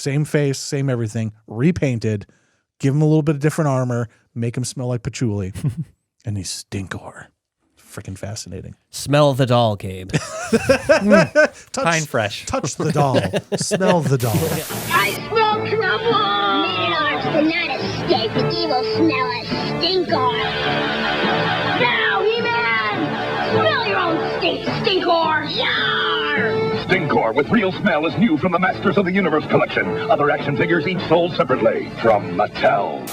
same face, same everything, repainted, give him a little bit of different armor, make him smell like patchouli, and he's stinkor. Freaking fascinating. Smell the doll, Gabe. Pine fresh. Touch the doll. Smell the doll. I smell trouble! Rated R cannot escape the evil smell of stinkor. Now, He-Man! Smell your own stink, stinkor! Yarr! Stinkor with real smell is new from the Masters of the Universe collection. Other action figures each sold separately from Mattel.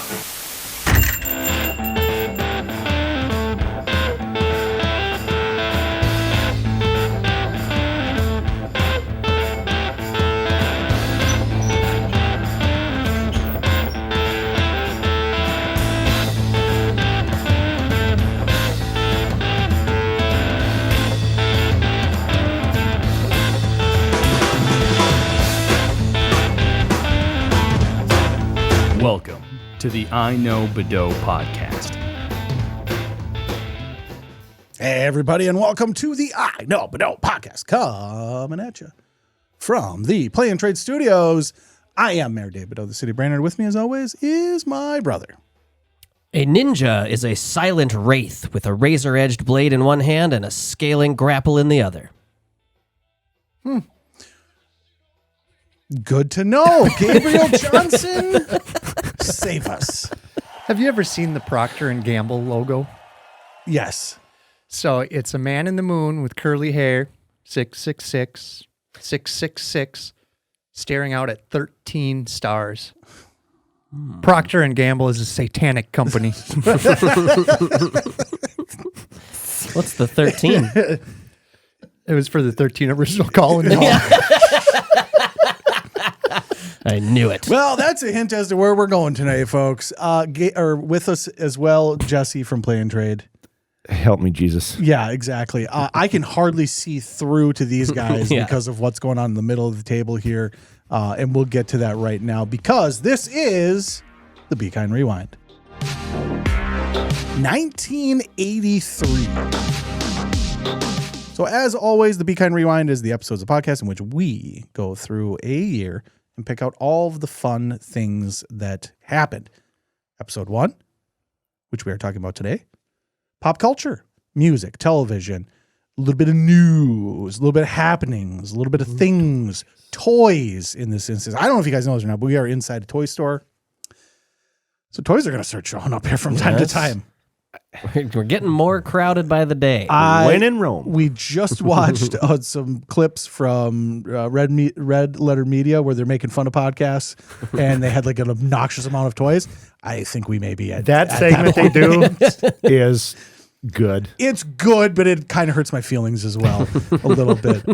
Welcome to the iKnowBadeaux podcast. Hey, everybody, and welcome to the iKnowBadeaux podcast, coming at you from the Play and Trade Studios. I am Mayor Dave Badeaux, the city brainer. With me, as always, is my brother. A ninja is a silent wraith with a razor-edged blade in one hand and a scaling grapple in the other. Good to know. Gabriel Johnson, save us. Have you ever seen the Procter & Gamble logo? Yes. So it's a man in the moon with curly hair, 666, 666, staring out at 13 stars. Procter & Gamble is a satanic company. What's the 13? It was for the 13 original colonies. I knew it. Well, that's a hint as to where we're going tonight, folks. Or with us as well, Jesse from Play and Trade. Help me, Jesus. Yeah, exactly. I can hardly see through to these guys Yeah. because of what's going on in the middle of the table here. And we'll get to that right now because this is the Be Kind Rewind. 1983. So as always, the Be Kind Rewind is the episodes of podcast in which we go through a year and pick out all of the fun things that happened. Episode 1, which we are talking about today, pop culture, music, television, a little bit of news, a little bit of happenings, a little bit of things, toys in this instance. I don't know if you guys know this or not, but we are inside a toy store. So toys are going to start showing up here from time to time. We're getting more crowded by the day. When in Rome. We just watched some clips from Red Letter Media where they're making fun of podcasts, and they had like an obnoxious amount of toys. I think we may be at That at segment that they do is good. It's good, but it kind of hurts my feelings as well a little bit.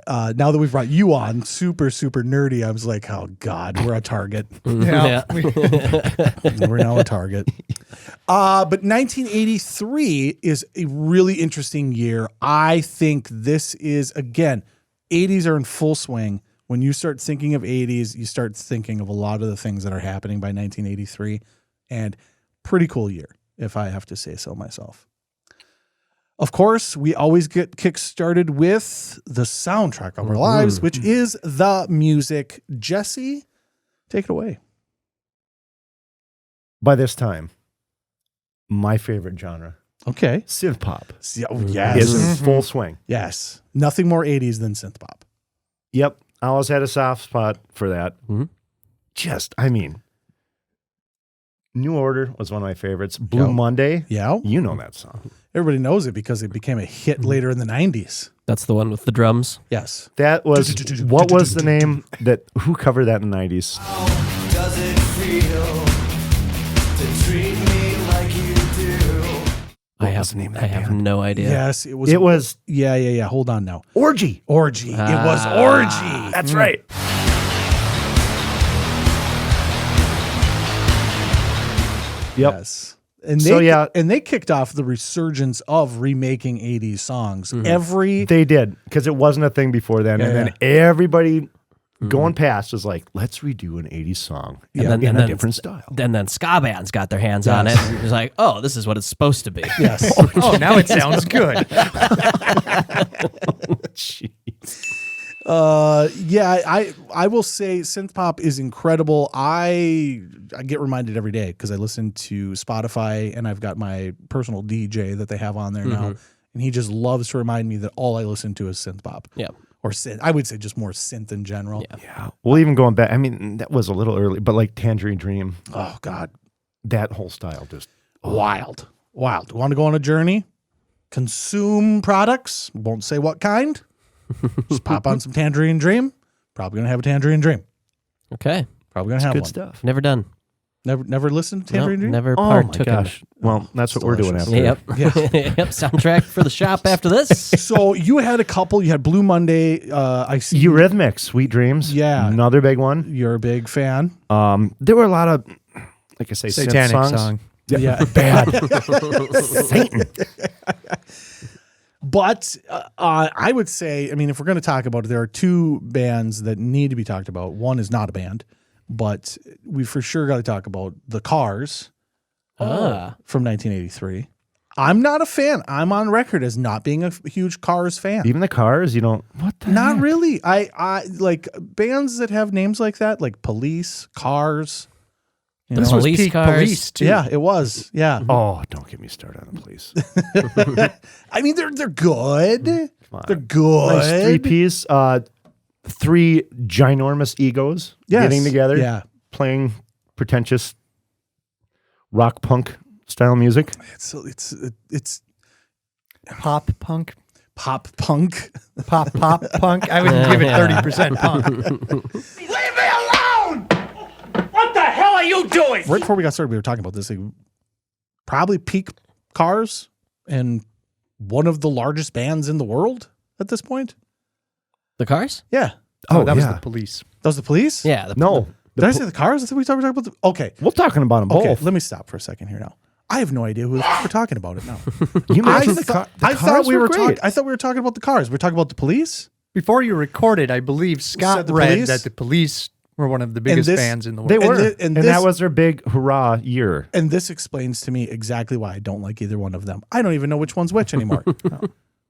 Now that we've brought you on, super, super nerdy, I was like, oh, God, we're a target. Yeah. We're now a target. But 1983 is a really interesting year. I think this is, again, 80s are in full swing. When you start thinking of 80s, you start thinking of a lot of the things that are happening by 1983. And pretty cool year, if I have to say so myself. Of course, we always get kick-started with the soundtrack of our lives, which is the music. Jesse, take it away. By this time, my favorite genre, Okay. synthpop, Yes. is in full swing. Yes. Nothing more 80s than synthpop. Yep. I always had a soft spot for that. Mhm. New Order was one of my favorites. Blue Monday. Yeah. You know that song. Everybody knows it because it became a hit later in the 90s. That's the one with the drums. Yes. That was, what was the name who covered that in the 90s? Does it feel to treat me like you do? I have no idea. Yes, it was. Yeah. Hold on now. Orgy. It was Orgy. That's right. Yep. Yes. And So, they, yeah. and they kicked off the resurgence of remaking 80s songs. They did, because it wasn't a thing before then. And then everybody going past was like, let's redo an 80s song in a different style. And then ska bands got their hands on it. And it was like, oh, this is what it's supposed to be. Yes. Oh, now it sounds good. Jeez. I will say Synthpop is incredible. I get reminded every day because I listen to Spotify and I've got my personal DJ that they have on there now, and he just loves to remind me that all I listen to is Synthpop. Yeah. Or synth. I would say just more synth in general. Yeah. Well, even going back, I mean, that was a little early, but like Tangerine Dream. Oh God, that whole style just wild. Want to go on a journey? Consume products. Won't say what kind. Just pop on some Tangerine Dream. Probably gonna have a Tangerine Dream. Okay. Probably gonna have good one. stuff. Never done. Never listened to Tangerine Dream? Never Oh my partook. gosh. Well, that's what we're doing after. Yep. Yeah. Yep. Soundtrack for the shop after this. So you had a couple. You had Blue Monday. I see. Eurythmics, Sweet Dreams. Yeah. Another big one. You're a big fan. There were a lot of, like I say, Satanic synth songs. song. Yeah. Bad. Satan. But I would say, I mean, if we're going to talk about it, there are two bands that need to be talked about. One is not a band, but we for sure got to talk about the Cars from 1983. I'm not a fan. I'm on record as not being a huge Cars fan. Even the Cars, you don't. What the Not heck? really. I like bands that have names like that, like Police, Cars. You The know? Police Peak Cars. Police, too. Yeah, it was. Yeah. Oh, don't get me started on the Police. I mean, they're good. on. They're good. Nice three-piece, three ginormous egos Yes. getting together, Yeah. playing pretentious rock punk style music. It's Pop punk. pop punk. Pop punk. I would give it 30% punk. Leave me alone! What the hell are you doing? Right before we got started, we were talking about this. Like, probably peak Cars and one of the largest bands in the world at this point. The Cars? Yeah. Oh, that was yeah. the Police. That was the Police? Yeah. No. Did I say the Cars? I thought we were talking about the. Okay. We're talking about them Okay. both. Let me stop for a second here now. I have no idea who we're talking about it now. You I mentioned thought Cars we were great. talking. I thought we were talking about the Cars. We're talking about the Police. Before you recorded, I believe Said Scott the read Police? that the Police were one of the biggest this- bands in the world. They And were. thi- And, and that this- was their big hurrah year. And this explains to me exactly why I don't like either one of them. I don't even know which one's which anymore.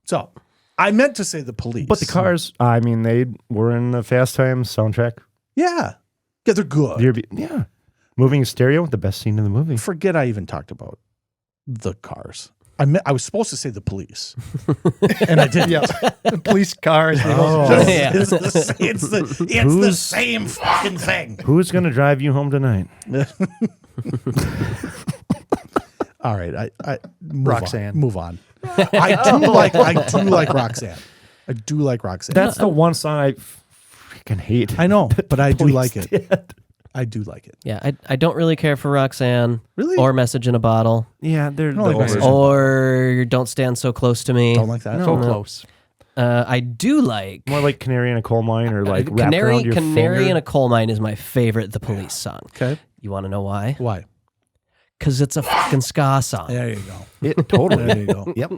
So I meant to say the Police. But the Cars, I mean, they were in the Fast Times soundtrack. Yeah. Yeah, they're good. Yeah. Moving stereo, the best scene in the movie. Forget I even talked about the Cars. I was supposed to say the Police. And I didn't. Yeah. The police cars. Yeah. It's the same fucking thing. Who's going to drive you home tonight? All right. I Roxanne. Move on. I do like Roxanne. I do like Roxanne. That's the one song I freaking hate. I know, but I do Police like it. did. I do like it. Yeah. I don't really care for Roxanne. Really? Or Message in a Bottle. Yeah, they're don't like over. Message. Or Don't Stand So Close to Me. Don't like that. So close. I do like More like Canary in a Coal Mine or like wrapped Canary around your finger. in a Coal Mine is my favorite The Police song. Okay. You want to know why? Why? Because it's a fucking ska song. There you go. It totally. There you go. Yep.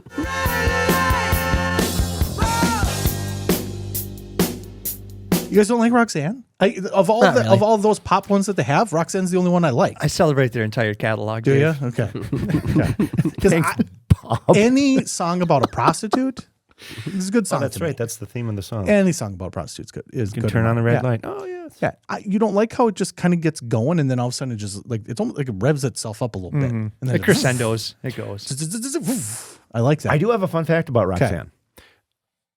You guys don't like Roxanne? Of all those pop ones that they have, Roxanne's the only one I like. I celebrate their entire catalog. Do you? Dave. Okay. Because any song about a prostitute is a good Oh, song. that's to me. right. That's the theme of the song. Any song about prostitutes is you can good. turn on the red Yeah. light. Oh, yes. Yeah, you don't like how it just kind of gets going, and then all of a sudden it just like it's almost like it revs itself up a little bit, and then The crescendos. It goes. I like that. I do have a fun fact about Roxanne.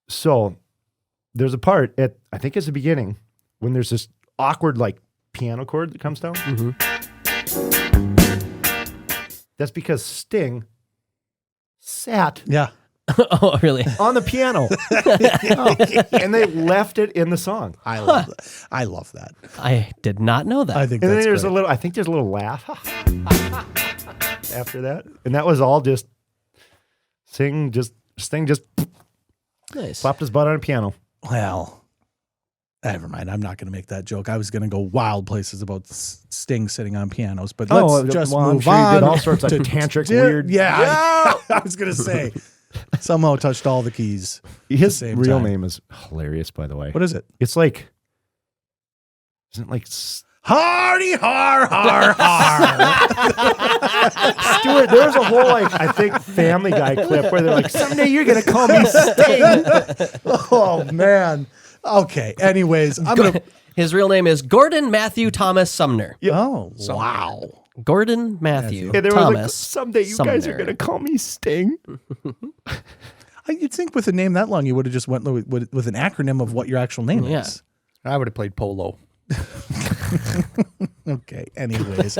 So there's a part at, I think it's the beginning, when there's this awkward like piano chord that comes down. That's because Sting sat Yeah, Oh, really? on the piano. And they left it in the song. I love that. I love that. I did not know that. I think And then that's there's great. a little, I think there's a little laugh after that. And that was all just Sting just Nice. flopped his butt on a piano. Well, never mind. I'm not going to make that joke. I was going to go wild places about Sting sitting on pianos, but let's just well, I'm move sure he on. did all sorts of tantric, weird. Yeah, I was going to say somehow touched all the keys. His same real time. name is hilarious, by the way. What is it? It's like, isn't it like Hardy har har har. Stuart? There's a whole like I think Family Guy clip where they're like, someday you're gonna call me Sting. Oh man, Okay. Anyways, I'm gonna. His real name is Gordon Matthew Thomas Sumner. Oh wow. Gordon Matthew Yeah, they were like, Thomas. someday you guys are Sumner. going to call me Sting. You'd think with a name that long, you would have just went with an acronym of what your actual name Yeah. is. I would have played polo. Okay. Anyways,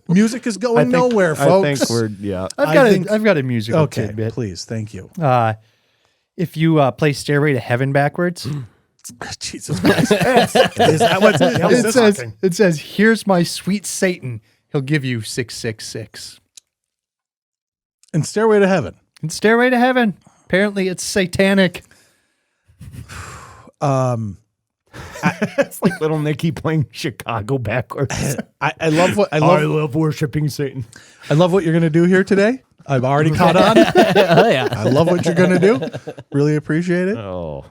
music is going nowhere, folks. I think we're, yeah. I've got a musical Okay. tidbit. Please. Thank you. If you play Stairway to Heaven backwards, Jesus Christ. Is that what's it says, "Here's my sweet Satan. He'll give you 666." And Stairway to Heaven. And Stairway to Heaven. Apparently, it's satanic. It's like little Nicky playing Chicago backwards. I love what I love worshiping Satan. I love what you're going to do here today. I've already caught on. Oh yeah. I love what you're going to do. Really appreciate it. Oh.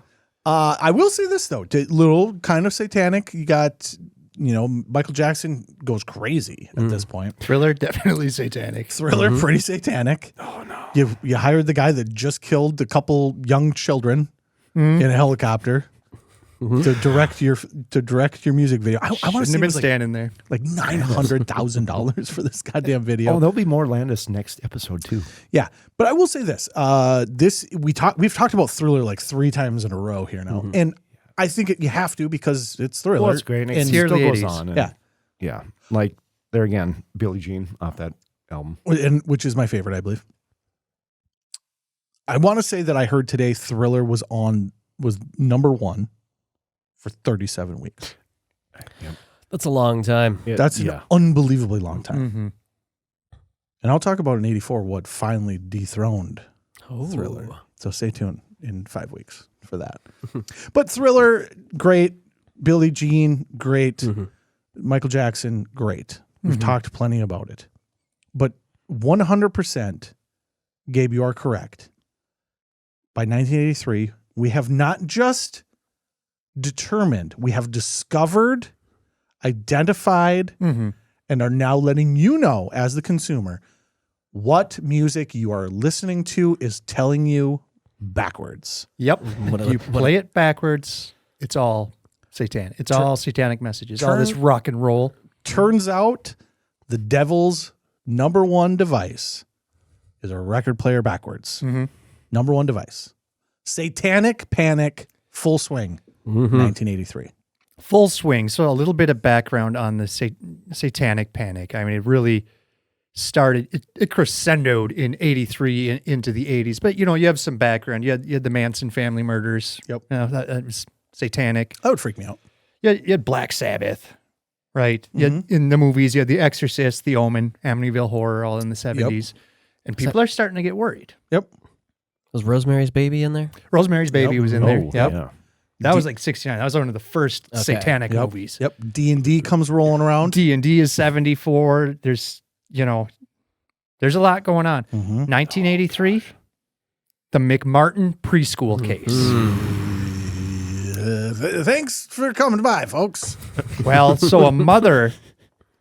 I will say this though, little kind of satanic. You got, Michael Jackson goes crazy at this point. Thriller, definitely satanic. Thriller, pretty satanic. Oh no! You hired the guy that just killed a couple young children in a helicopter to direct your music video. I want to Shouldn't say have it been was standing there. like $900,000 for this goddamn video. Oh, there'll be more Landis next episode too. Yeah, but I will say this: we've talked about Thriller like 3 times in a row here now, and I think you have to because it's Thriller. Well, it's great. And it And still early goes 80s. on. And, Yeah. Yeah. Like there again, Billie Jean off that album. and which is my favorite, I believe. I want to say that I heard today Thriller was number 1 for 37 weeks. That's a long time. That's an unbelievably long time. Mm-hmm. And I'll talk about in 84 what finally dethroned Oh. Thriller. So stay tuned in 5 weeks for that. But Thriller, great. Billie Jean, great. Michael Jackson, great. We've talked plenty about it. But 100%, Gabe, you are correct. By 1983, we have not just determined, we have discovered, identified, and are now letting you know as the consumer what music you are listening to is telling you backwards. Yep. You play it backwards, it's all satanic. It's all satanic messages. All this rock and roll. Turns out the devil's number 1 device is a record player backwards. Number 1 device. Satanic Panic, full swing, 1983. Full swing. So a little bit of background on the Satanic Panic. I mean, it really started, it crescendoed in 83 into the 80s. But, you have some background. You had the Manson family murders. Yep. That was satanic. That would freak me out. You had Black Sabbath, right? You had, in the movies, you had The Exorcist, The Omen, Amityville Horror, all in the 70s. And people are starting to get worried. Yep. Was Rosemary's Baby in there? Rosemary's Baby was in there. Yep. Yeah. That was like 69. That was one of the first satanic movies. Yep. D&D comes rolling around. D&D is 74. There's a lot going on. 1983, the McMartin preschool case. Thanks for coming by, folks. Well, so a mother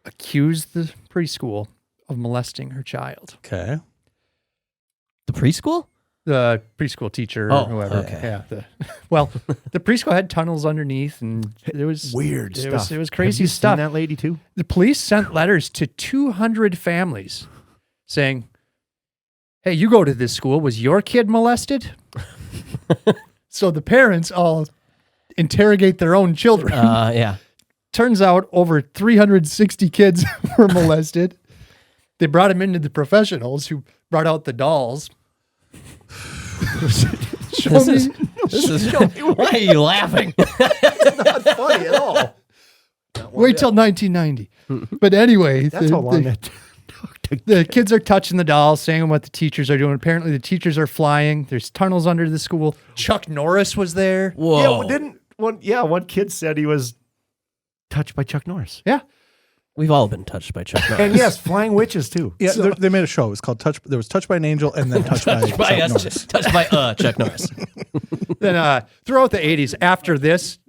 accused the preschool of molesting her child. Okay. The preschool? The preschool teacher or whoever. okay. Yeah. The preschool had tunnels underneath and it was Weird stuff. It was crazy Have you stuff. seen that lady too? The police sent letters to 200 families saying, "Hey, you go to this school. Was your kid molested?" So the parents all interrogate their own children. Yeah. Turns out over 360 kids were molested. They brought them into the professionals who brought out the dolls. This is why are you laughing? Funny at all. Wait till 1990. But anyway, That's how long that took. the kids are touching the dolls, saying what the teachers are doing. Apparently, the teachers are flying. There's tunnels under the school. Chuck Norris was there. Whoa. One kid said he was touched by Chuck Norris. Yeah. We've all been touched by Chuck Norris. And yes, flying witches too. Yeah, they made a show. It was called Touch. There was Touched by an Angel and then Touched by Chuck Norris. Touched by Chuck Norris. Then throughout the 80s, after this,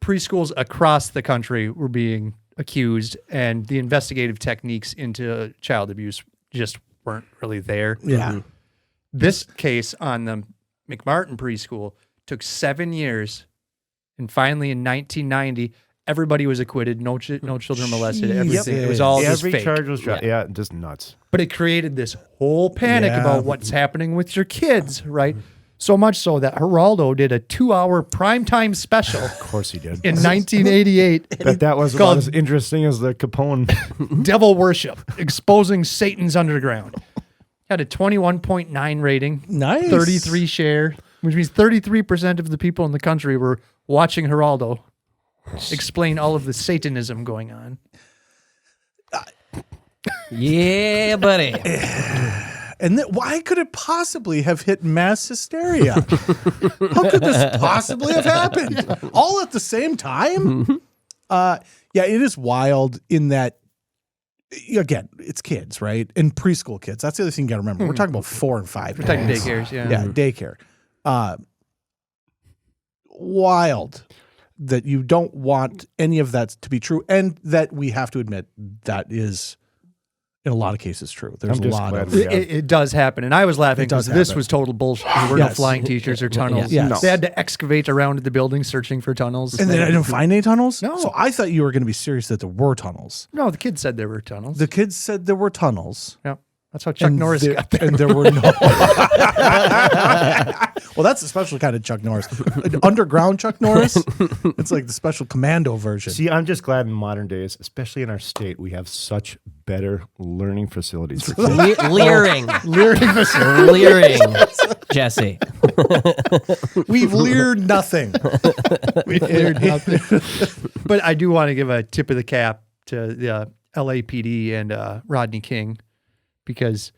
preschools across the country were being accused, and the investigative techniques into child abuse just weren't really there. Yeah. This case on the McMartin preschool took 7 years And finally, in 1990, everybody was acquitted. No children molested. Jesus. Everything. It was all just Every fake. charge was dropped. Yeah, just nuts. But it created this whole panic Yeah. about what's happening with your kids, right? So much so that Geraldo did a 2-hour primetime special Of course he did. in 1988. But that was called about as interesting as the Capone. Devil Worship, Exposing Satan's Underground. Had a 21.9 rating. Nice. 33 share, which means 33% of the people in the country were watching Geraldo explain all of the Satanism going on. Yeah, buddy. And why could it possibly have hit mass hysteria? How could this possibly have happened? All at the same time? Yeah, it is wild in that, again, it's kids, right? And preschool kids. That's the other thing you got to remember. We're talking about 4 and 5. We're talking kids. daycares, yeah. Yeah, daycare. Wild that you don't want any of that to be true, and that we have to admit that is, in a lot of cases, true. There's I'm a just lot glad of we It does happen. And I was laughing It does because this happen. was total bullshit. There were no Yes. flying teachers or tunnels. Yes. They had to excavate around the building searching for tunnels. And then I didn't find any tunnels? No. So I thought you were going to be serious that there were tunnels. No, the kids said there were tunnels. The kids said there were tunnels. Yeah. That's how Chuck and Norris there, got there. And there were no. Well, that's a special kind of Chuck Norris. Underground Chuck Norris. It's like the special commando version. See, I'm just glad in modern days, especially in our state, we have such better learning facilities for kids. Leering. Leering. Jesse. We've leered nothing. But I do want to give a tip of the cap to the LAPD and Rodney King, because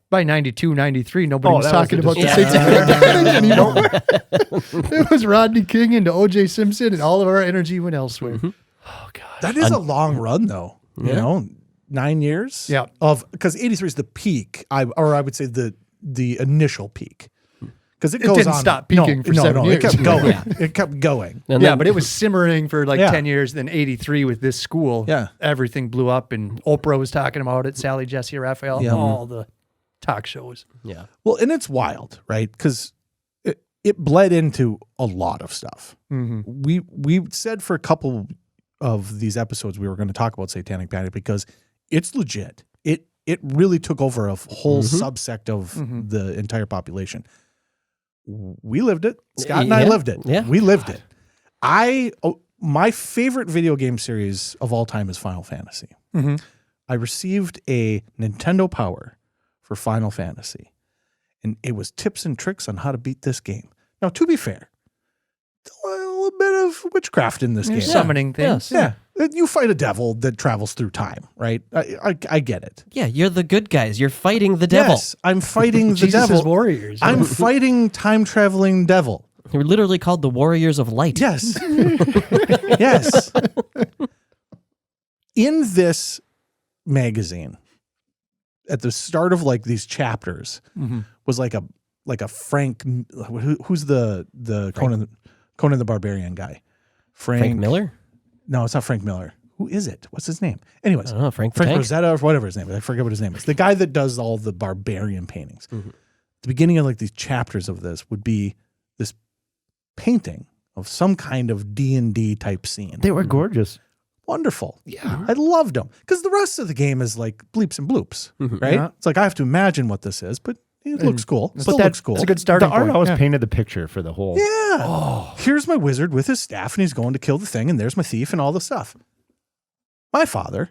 by 92, 93, nobody was that was talking the about the distraction. Satanic Panic anymore. It was Rodney King and O.J. Simpson, and all of our energy went elsewhere. Oh, God. That is a long run, though. You know, 9 years. Yeah. Because 83 is the peak. I would say the initial peak. Because it It goes didn't on. stop peaking for 7 It years. kept going. Yeah. It kept going. And Yeah, then- but it was simmering for like Yeah. 10 years. Then 83 with this school, Yeah. everything blew up, and Oprah was talking about it, Sally, Jesse, Raphael, Yeah. all the talk shows. yeah. Well, and it's wild, right? Because it bled into a lot of stuff. Mm-hmm. We said for a couple of these episodes we were going to talk about Satanic Panic because it's legit. It really took over a whole subsect of the entire population. We lived it. Scott and I Yeah. lived it. Yeah. We lived it. My favorite video game series of all time is Final Fantasy. Mm-hmm. I received a Nintendo Power for Final Fantasy, and it was tips and tricks on how to beat this game. Now, to be fair, a little bit of witchcraft in this game. Summoning things. Yeah. You fight a devil that travels through time, right? I get it. Yeah, you're the good guys. You're fighting the devil. Yes, I'm fighting the Jesus' devil. warriors. I'm fighting time-traveling devil. You're literally called the Warriors of Light. Yes. Yes. In this magazine, at the start of like these chapters, was like a Frank. Who's the Conan the Barbarian guy? Frank Miller? No, it's not Frank Miller. Who is it? What's his name? Anyways, I don't know, Frank the Tank? Rosetta or whatever his name is. I forget what his name is. The guy that does all the barbarian paintings. The beginning of like these chapters of this would be this painting of some kind of D&D type scene. They were gorgeous. Wonderful. Yeah. I loved them. Because the rest of the game is like bleeps and bloops, right? Yeah. It's like I have to imagine what this is, but it looks cool. It still that- looks cool. That's a good starting The art point. always Yeah. painted the picture for the whole. Yeah. Here's my wizard with his staff, and he's going to kill the thing, and there's my thief and all the stuff. My father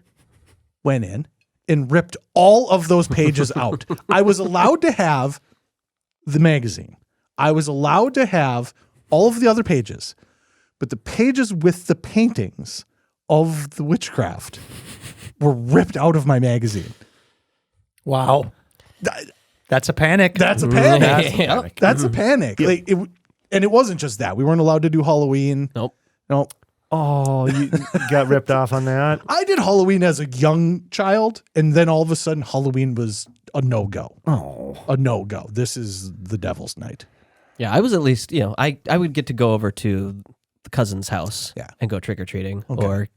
went in and ripped all of those pages out. I was allowed to have the magazine. I was allowed to have all of the other pages, but the pages with the paintings of the witchcraft were ripped out of my magazine. Wow. That's a panic. That's a panic. Yeah. That's a panic. Like and it wasn't just that. We weren't allowed to do Halloween. Nope. No. Oh, you got ripped off on that? I did Halloween as a young child, and then all of a sudden Halloween was a no-go. Oh. A no-go. This is the devil's night. Yeah, I was at least, I would get to go over to the cousin's house and go trick-or-treating or,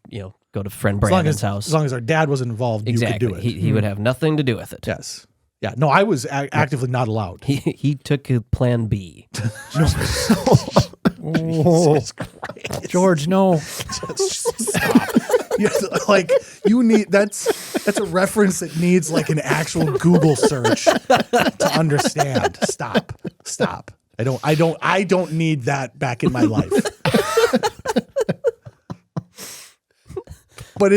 go to friend Brandon's house. As long as our dad wasn't involved, Exactly. you could do it. He would have nothing to do with it. Yes. Yeah. No, I was actively not allowed. He took a plan B. Jesus Christ. George, no. Just stop. Like you need that's a reference that needs like an actual Google search to understand. Stop. I don't need that back in my life. But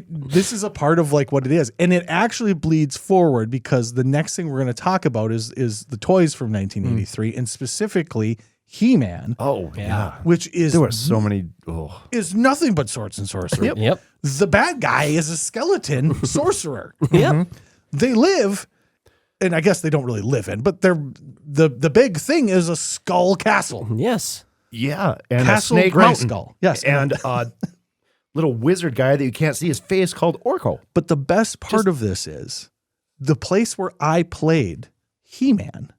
this is a part of like what it is, and it actually bleeds forward because the next thing we're going to talk about is the toys from 1983, and specifically He-Man. Oh yeah, which is there were so many. Is nothing but swords and sorcery. Yep. The bad guy is a skeleton sorcerer. Yep. They live, and I guess they don't really live in, but they're the big thing is a skull castle. Yes. Yeah, and Castle a snake Grey mountain. Skull. Yes, and little wizard guy that you can't see his face called Orko. But the best part of this is the place where I played He-Man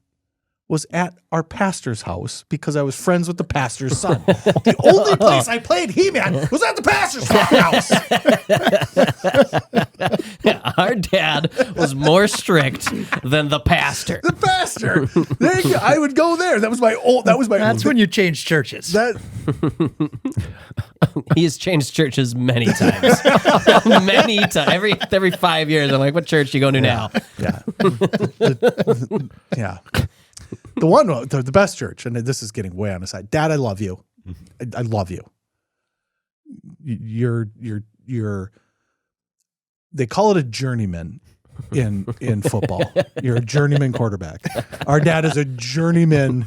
was at our pastor's house because I was friends with the pastor's son. The only place I played He-Man was at the pastor's house. Yeah, our dad was more strict than the pastor. The pastor. I would go there. That was my That's when you change churches. He has changed churches many times. Many times. Every 5 years, I'm like, what church you going to now? Yeah. Yeah. The best church, and this is getting way on the side. Dad, I love you. I love you. You're they call it a journeyman in football. You're a journeyman quarterback. Our dad is a journeyman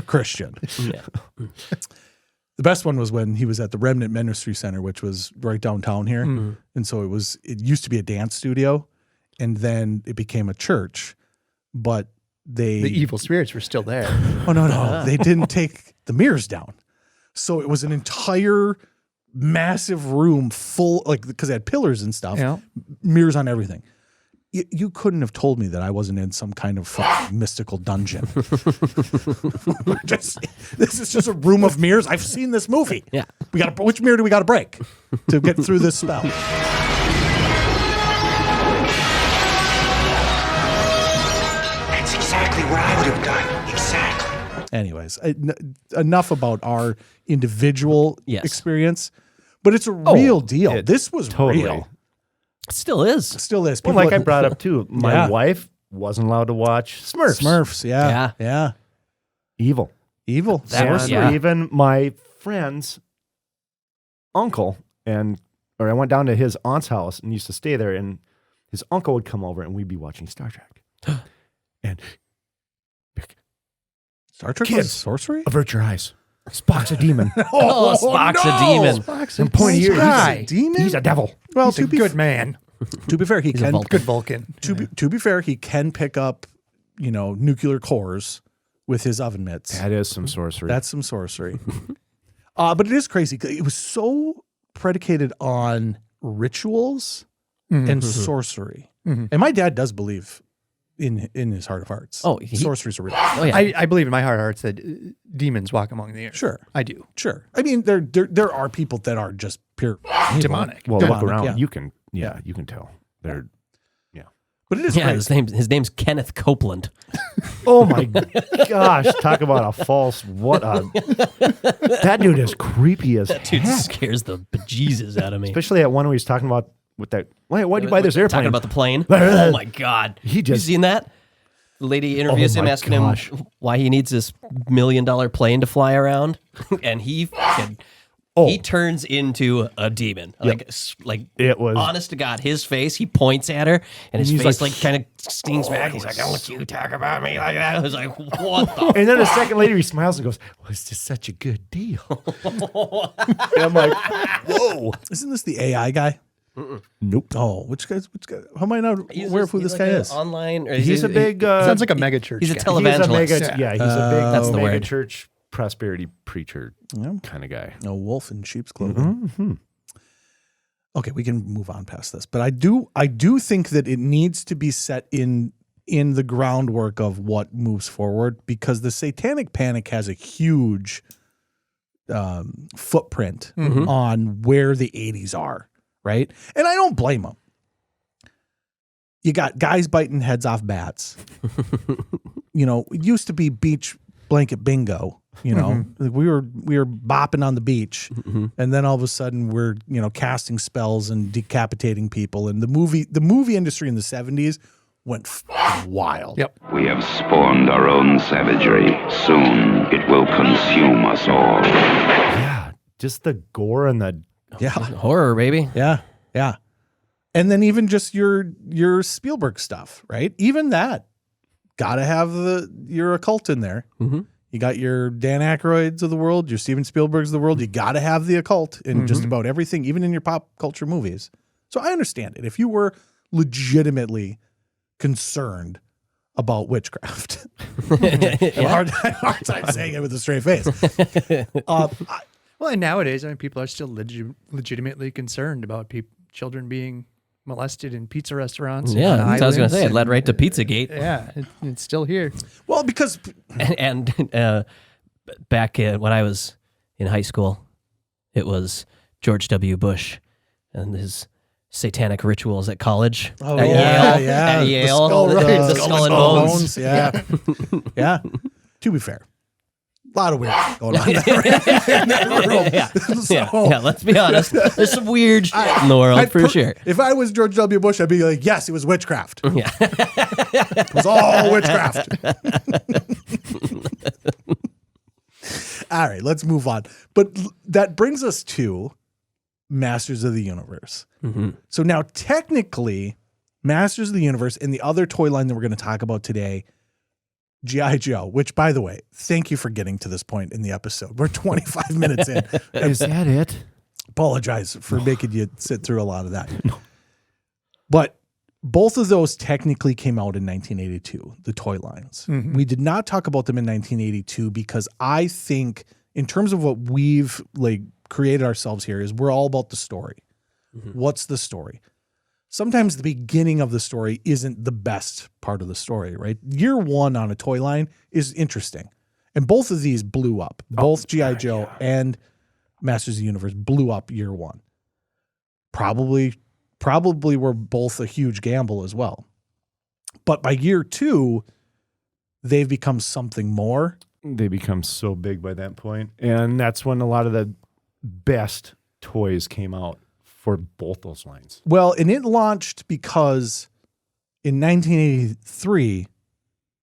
Christian. Yeah. The best one was when he was at the Remnant Ministry Center, which was right downtown here. Mm-hmm. And so it used to be a dance studio, and then it became a church, but the evil spirits were still there. Oh, no. They didn't take the mirrors down. So it was an entire massive room full, like, because it had pillars and stuff, mirrors on everything. You couldn't have told me that I wasn't in some kind of fucking mystical dungeon. This is just a room of mirrors. I've seen this movie. Yeah. Which mirror do we got to break to get through this spell? Exactly what I would have done. Exactly. Anyways, enough about our individual experience, but it's a real deal. This was real. It still is. Still is. Well, like I brought up too, my wife wasn't allowed to watch Smurfs. Smurfs, yeah. Evil. Sorcery. Even my friend's uncle, or I went down to his aunt's house and used to stay there, and his uncle would come over and we'd be watching Star Trek. And Star Trek kids, was sorcery? Avert your eyes. Spock's a demon. Spock's a demon. Spock's and point here, he's a demon. He's a devil. Well, he's a good man. To be fair, he can good Vulcan. To be fair, he can pick up, nuclear cores with his oven mitts. That is some sorcery. That's some sorcery. But it is crazy. It was so predicated on rituals and sorcery. Mm-hmm. And my dad does believe in his heart of hearts. Oh, sorcery's a real. Oh yeah. I believe in my heart of hearts that demons walk among the earth. Sure. I do. Sure. I mean, there are people that are just pure Demonic. Well, Demonic, look around. yeah. You can tell. They're But it is Yeah, crazy. his name's Kenneth Copeland. Oh my gosh! Talk about a false. That dude is creepy as That dude heck. scares the bejesus out of me. Especially that one where he's talking about with that. Why'd you buy this airplane? Talking about the plane. Oh my God! You seen that? The lady interviews him, asking him why he needs this $1 million plane to fly around, and he turns into a demon. Like it was honest to God. His face, he points at her, and his face like kind of stings back. He's like, "Don't you talk about me like that?" I was like, "What the?" And then a second later, he smiles and goes, "Well, it's just such a good deal." And I'm like, "Whoa!" Isn't this the AI guy? Nope. Oh, which guy? How am I not aware of who this guy is? Online, or He's a big. Sounds like a mega church. He's a guy. televangelist. He's a big That's the mega word. church prosperity preacher kind of guy. A wolf in sheep's clothing. Mm-hmm. Okay, we can move on past this, but I do think that it needs to be set in the groundwork of what moves forward, because the Satanic Panic has a huge footprint on where the 80s are, right? And I don't blame them. You got guys biting heads off bats. It used to be beach blanket bingo, You know, like we were bopping on the beach, and then all of a sudden we're casting spells and decapitating people. And the movie industry in the 70s went wild. Yep. We have spawned our own savagery. Soon it will consume us all. Yeah, just the gore and the Horror, baby. Yeah. And then even just your Spielberg stuff, right? Even that, gotta have your occult in there. You got your Dan Aykroyds of the world, your Steven Spielbergs of the world. You got to have the occult in just about everything, even in your pop culture movies. So I understand it. If you were legitimately concerned about witchcraft, I have a hard time saying it with a straight face. Well, and nowadays, I mean, people are still legitimately concerned about children being molested in pizza restaurants. Yeah, that's what I was going to say. It and- led right to Pizzagate. Yeah, it's still here. Well, because And back when I was in high school, it was George W. Bush and his satanic rituals at college. Oh, at yeah, Yale. yeah. At Yale. The skull and bones. Yeah. Yeah. To be fair, a lot of weird going on in that room. Yeah, let's be honest. There's some weird shit in the world for sure. If I was George W. Bush, I'd be like, yes, it was witchcraft. Yeah. It was all witchcraft. All right, let's move on. But that brings us to Masters of the Universe. So now technically, Masters of the Universe and the other toy line that we're going to talk about today, G.I. Joe, which, by the way, thank you for getting to this point in the episode. We're 25 minutes in. Is that it? Apologize for making you sit through a lot of that. But both of those technically came out in 1982, the toy lines. We did not talk about them in 1982 because I think in terms of what we've created ourselves here is we're all about the story. What's the story? Sometimes the beginning of the story isn't the best part of the story, right? Year one on a toy line is interesting. And both of these blew up. Both G.I. Joe and Masters of the Universe blew up year one. Probably were both a huge gamble as well. But by year two, they've become something more. They become so big by that point. And that's when a lot of the best toys came out for both those lines. Well, and it launched because in 1983,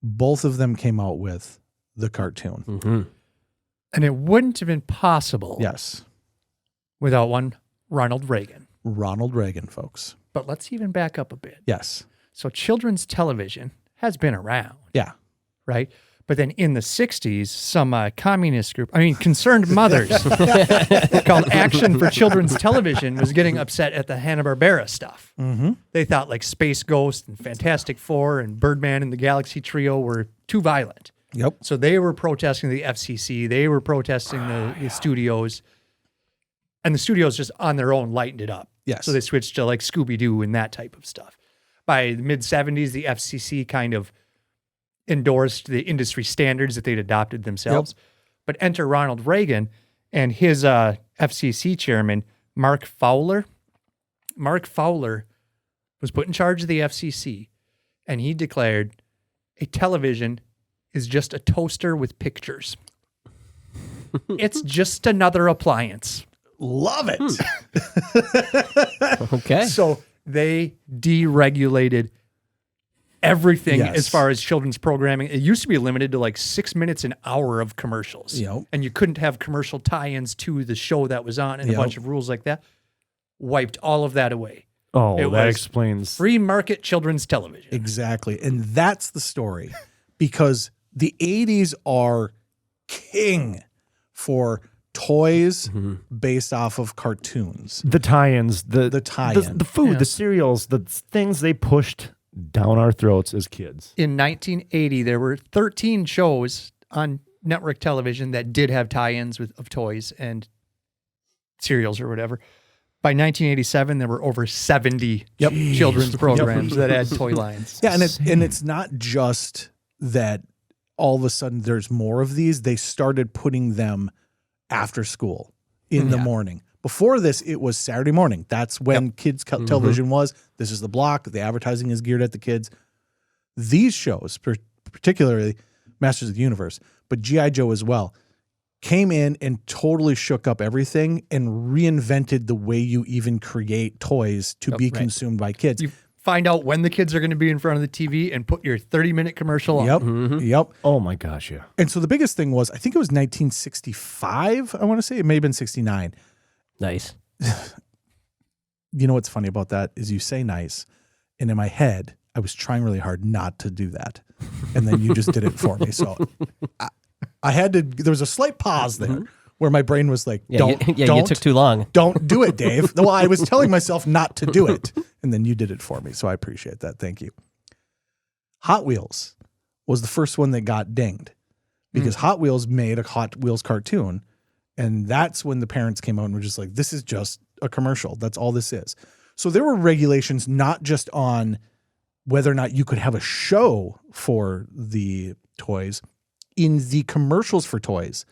both of them came out with the cartoon. And it wouldn't have been possible Yes. without one Ronald Reagan. Ronald Reagan, folks. But let's even back up a bit. Yes. So children's television has been around, Yeah. right? But then in the 60s, some communist group, concerned mothers called Action for Children's Television was getting upset at the Hanna-Barbera stuff. They thought like Space Ghost and Fantastic Four and Birdman and the Galaxy Trio were too violent. Yep. So they were protesting the FCC. They were protesting the studios. And the studios just on their own lightened it up. Yes. So they switched to like Scooby-Doo and that type of stuff. By the mid-70s, the FCC kind of endorsed the industry standards that they'd adopted themselves. But enter Ronald Reagan and his FCC chairman, Mark Fowler. Mark Fowler was put in charge of the FCC, and he declared a television is just a toaster with pictures. It's just another appliance. Love it. Okay. So they deregulated everything Yes. as far as children's programming. It used to be limited to like 6 minutes an hour of commercials. Yep. And you couldn't have commercial tie-ins to the show that was on and Yep. a bunch of rules like that. Wiped all of that away. Oh, It that was explains. Free market children's television. Exactly. And that's the story because the 80s are king for toys based off of cartoons. The tie-ins, the tie-in. the food, Yeah. the cereals, the things they pushed down our throats as kids. In 1980, there were 13 shows on network television that did have tie-ins of toys and cereals or whatever. By 1987, there were over 70 children's programs that had toy lines. Yeah, and it's not just that all of a sudden there's more of these. They started putting them after school in the morning. Before this, it was Saturday morning. That's when kids television was. This is the block. The advertising is geared at the kids. These shows, particularly Masters of the Universe, but G.I. Joe as well, came in and totally shook up everything and reinvented the way you even create toys to be consumed by kids. You find out when the kids are going to be in front of the TV and put your 30-minute commercial on. Yep. Oh my gosh, yeah. And so the biggest thing was, I think it was 1965, I want to say. It may have been 69. Nice. You know what's funny about that is you say nice, and in my head, I was trying really hard not to do that. And then you just did it for me. So I had to, there was a slight pause there where my brain was like, you took too long. Don't do it, Dave. Well, I was telling myself not to do it. And then you did it for me. So I appreciate that. Thank you. Hot Wheels was the first one that got dinged because Hot Wheels made a Hot Wheels cartoon. And that's when the parents came out and were just like, this is just a commercial. That's all this is. So there were regulations not just on whether or not you could have a show for the toys. In the commercials for toys,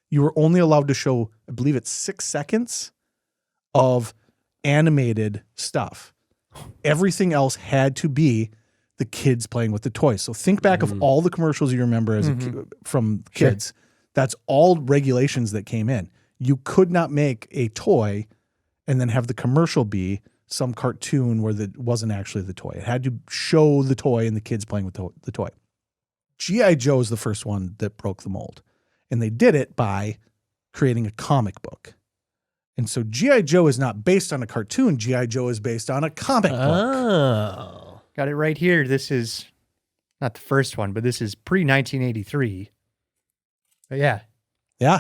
you were only allowed to show, I believe it's 6 seconds of animated stuff. Everything else had to be the kids playing with the toys. So think back of all the commercials you remember as from kids. Sure. That's all regulations that came in. You could not make a toy and then have the commercial be some cartoon where that wasn't actually the toy. It had to show the toy and the kids playing with the toy. G.I. Joe is the first one that broke the mold. And they did it by creating a comic book. And so G.I. Joe is not based on a cartoon. G.I. Joe is based on a comic book. Got it right here. This is not the first one, but this is pre-1983. But yeah.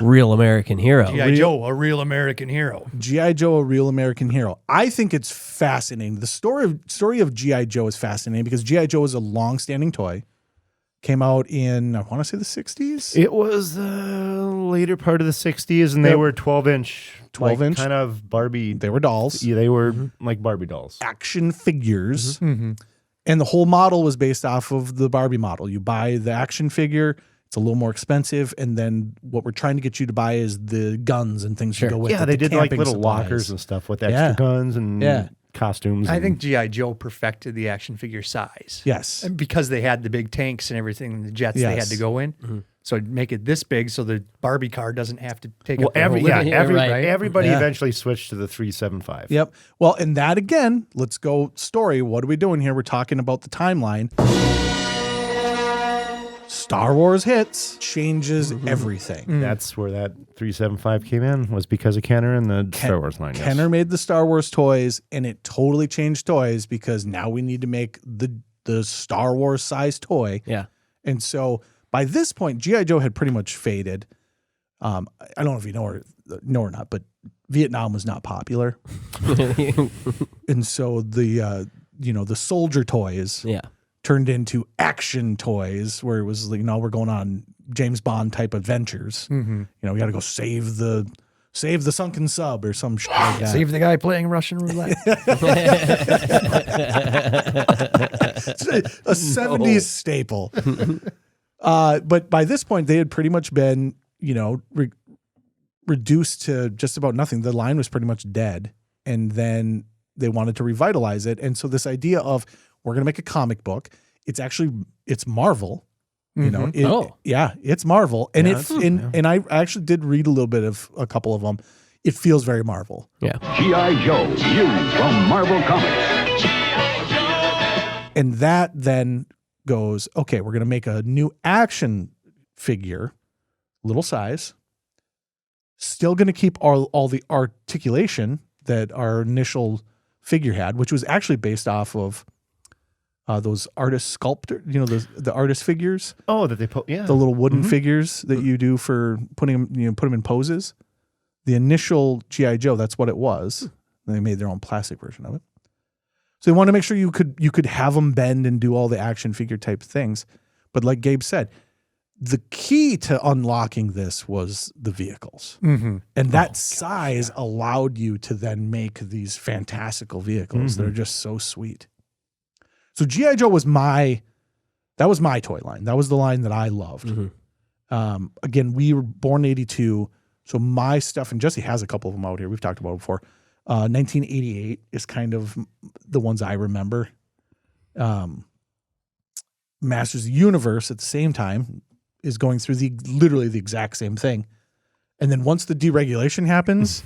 Real American hero. G.I. Joe, a real American hero. G.I. Joe, a real American hero. I think it's fascinating. The story of G.I. Joe is fascinating because G.I. Joe is a long-standing toy. Came out in, I want to say the 60s? It was the later part of the 60s, and they were 12-inch. 12-inch? Kind of Barbie. They were dolls. Yeah, they were like Barbie dolls. Action figures. And the whole model was based off of the Barbie model. You buy the action figure. It's a little more expensive, and then what we're trying to get you to buy is the guns and things to go with it. Yeah, they did like little supplies. lockers and stuff with extra guns and costumes. I think G.I. Joe perfected the action figure size. Yes. And because they had the big tanks and everything, and the jets they had to go in. So I'd make it this big so the Barbie car doesn't have to take up the whole living room, right? Everybody eventually switched to the 375. Yep. Well, and that again, let's go story. What are we doing here? We're talking about the timeline. Star Wars hits, changes everything. That's where that 375 came in, was because of Kenner and the Star Wars line. Kenner made the Star Wars toys, and it totally changed toys because now we need to make the Star Wars size toy. Yeah. And so by this point, G.I. Joe had pretty much faded. I don't know if you know or not, but Vietnam was not popular. And so the soldier toys turned into action toys where it was like, we're going on James Bond type adventures. We got to go save the sunken sub or some shit like that. Save the guy playing Russian roulette. A 70s staple. But by this point, they had pretty much been, reduced to just about nothing. The line was pretty much dead. And then they wanted to revitalize it. And so this idea of, we're going to make a comic book. It's Marvel, it's Marvel. And and I actually did read a little bit of a couple of them. It feels very Marvel. Yeah. G.I. Joe, you from Marvel Comics. And that then goes, okay, we're going to make a new action figure, little size, still going to keep all the articulation that our initial figure had, which was actually based off of those artist sculptor, the artist figures. Oh, that they put, the little wooden figures that you do for putting them, put them in poses. The initial G.I. Joe, that's what it was. And they made their own plastic version of it. So they wanted to make sure you could have them bend and do all the action figure type things. But like Gabe said, the key to unlocking this was the vehicles. And that size allowed you to then make these fantastical vehicles that are just so sweet. So G.I. Joe was my toy line. That was the line that I loved. Again, we were born in 82. So my stuff, and Jesse has a couple of them out here. We've talked about it before. 1988 is kind of the ones I remember. Masters of the Universe at the same time is going through literally the exact same thing. And then once the deregulation happens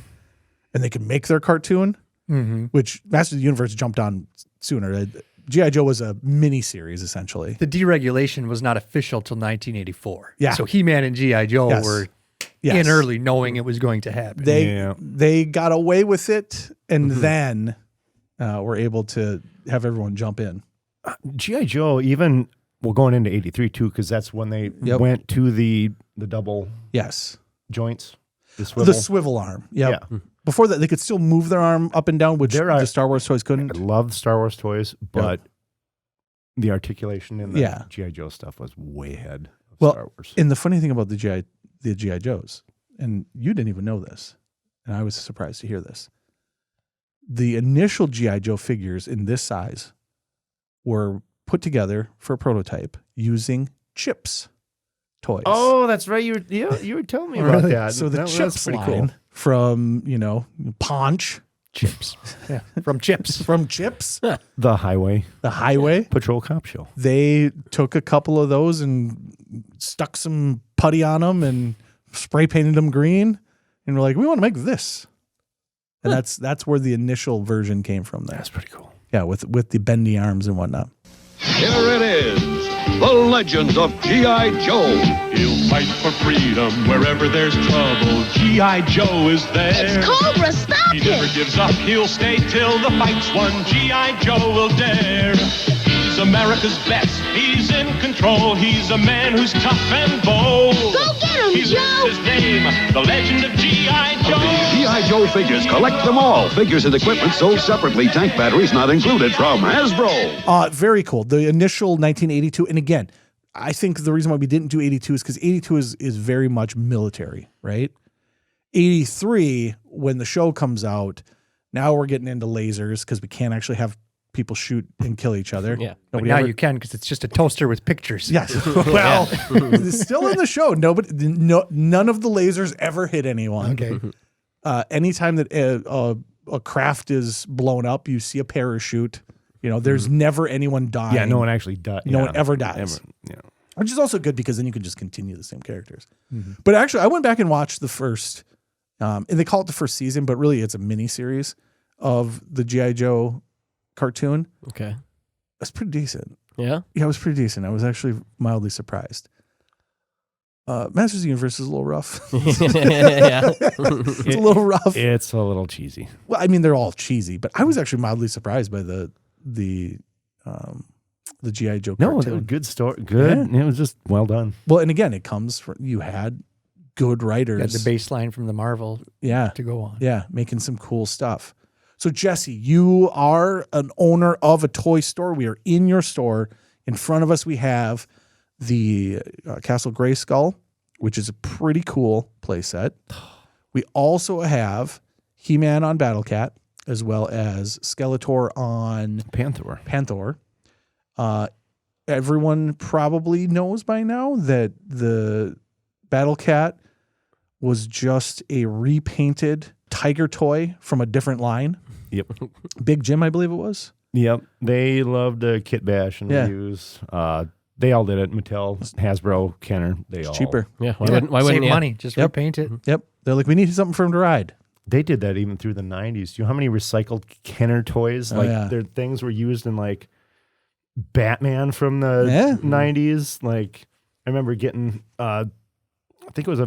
and they can make their cartoon, which Masters of the Universe jumped on sooner. G.I. Joe was a mini series, essentially. The deregulation was not official till 1984. Yeah. So He-Man and G.I. Joe were Yes. in early, knowing it was going to happen. They got away with it, and then were able to have everyone jump in. G.I. Joe, even going into 83 too, because that's when they went to the double joints. The swivel arm. Yep. Yeah. Before that, they could still move their arm up and down, which the Star Wars toys couldn't. I love Star Wars toys, but the articulation in the G.I. Joe stuff was way ahead of Star Wars. And the funny thing about the G.I. Joes, and you didn't even know this, and I was surprised to hear this. The initial G.I. Joe figures in this size were put together for a prototype using Chips toys. Oh, that's right. You were telling me about that. So the Chips pretty line cool. from, Ponch. Chips. From Chips. From Chips. The Highway Patrol Cop Show. They took a couple of those and stuck some putty on them and spray painted them green. And we're like, we want to make this. And that's where the initial version came from there. That's pretty cool. Yeah, with the bendy arms and whatnot. Here it is, the legend of G.I. Joe. He'll fight for freedom wherever there's trouble. G.I. Joe is there. It's Cobra, stop He it! never gives up, he'll stay till the fight's won. G.I. Joe will dare. He's America's best, he's in control. He's a man who's tough and bold. Go get him, He Joe! lives his name, the legend of G.I. Joe. G.I. Joe figures, collect them all. Figures and equipment sold separately. Tank batteries not included from Hasbro. Very cool. The initial 1982, and again, I think the reason why we didn't do 82 is because 82 is very much military, right? 83, when the show comes out, now we're getting into lasers because we can't actually have people shoot and kill each other. Yeah. But now you can because it's just a toaster with pictures. Yes. Well, it's still in the show. None of the lasers ever hit anyone. Okay. Anytime that a craft is blown up, you see a parachute. There's never anyone dying. Yeah, no one actually died. No one ever dies. Which is also good because then you can just continue the same characters. But actually, I went back and watched the first, and they call it the first season, but really it's a mini series of the G.I. Joe cartoon. Okay. That's pretty decent. Yeah? Yeah, it was pretty decent. I was actually mildly surprised. Masters of the Universe is a little rough. It's a little rough. It's a little cheesy. Well, I mean, they're all cheesy, but I was actually mildly surprised by the G.I. Joe cartoon. No, it was a good story. Good. Yeah. It was just well done. Well, and again, it comes from, you had good writers. Got the baseline from the Marvel to go on. Yeah, making some cool stuff. So, Jesse, you are an owner of a toy store. We are in your store. In front of us, we have the Castle Grayskull, which is a pretty cool playset. We also have He-Man on Battlecat, as well as Skeletor on Panther. Everyone probably knows by now that the Battlecat was just a repainted tiger toy from a different line. Yep. Big Jim, I believe it was. Yep. They loved Kit Bash and reviews. They all did it. Mattel, Hasbro, Kenner. They all cheaper. Yeah. Why wouldn't Save you? money. Just repaint it. Yep. They're like, we need something for him to ride. They did that even through the 90s. Do you know how many recycled Kenner toys? Their things were used in like Batman from the 90s. Like I remember getting, I think it was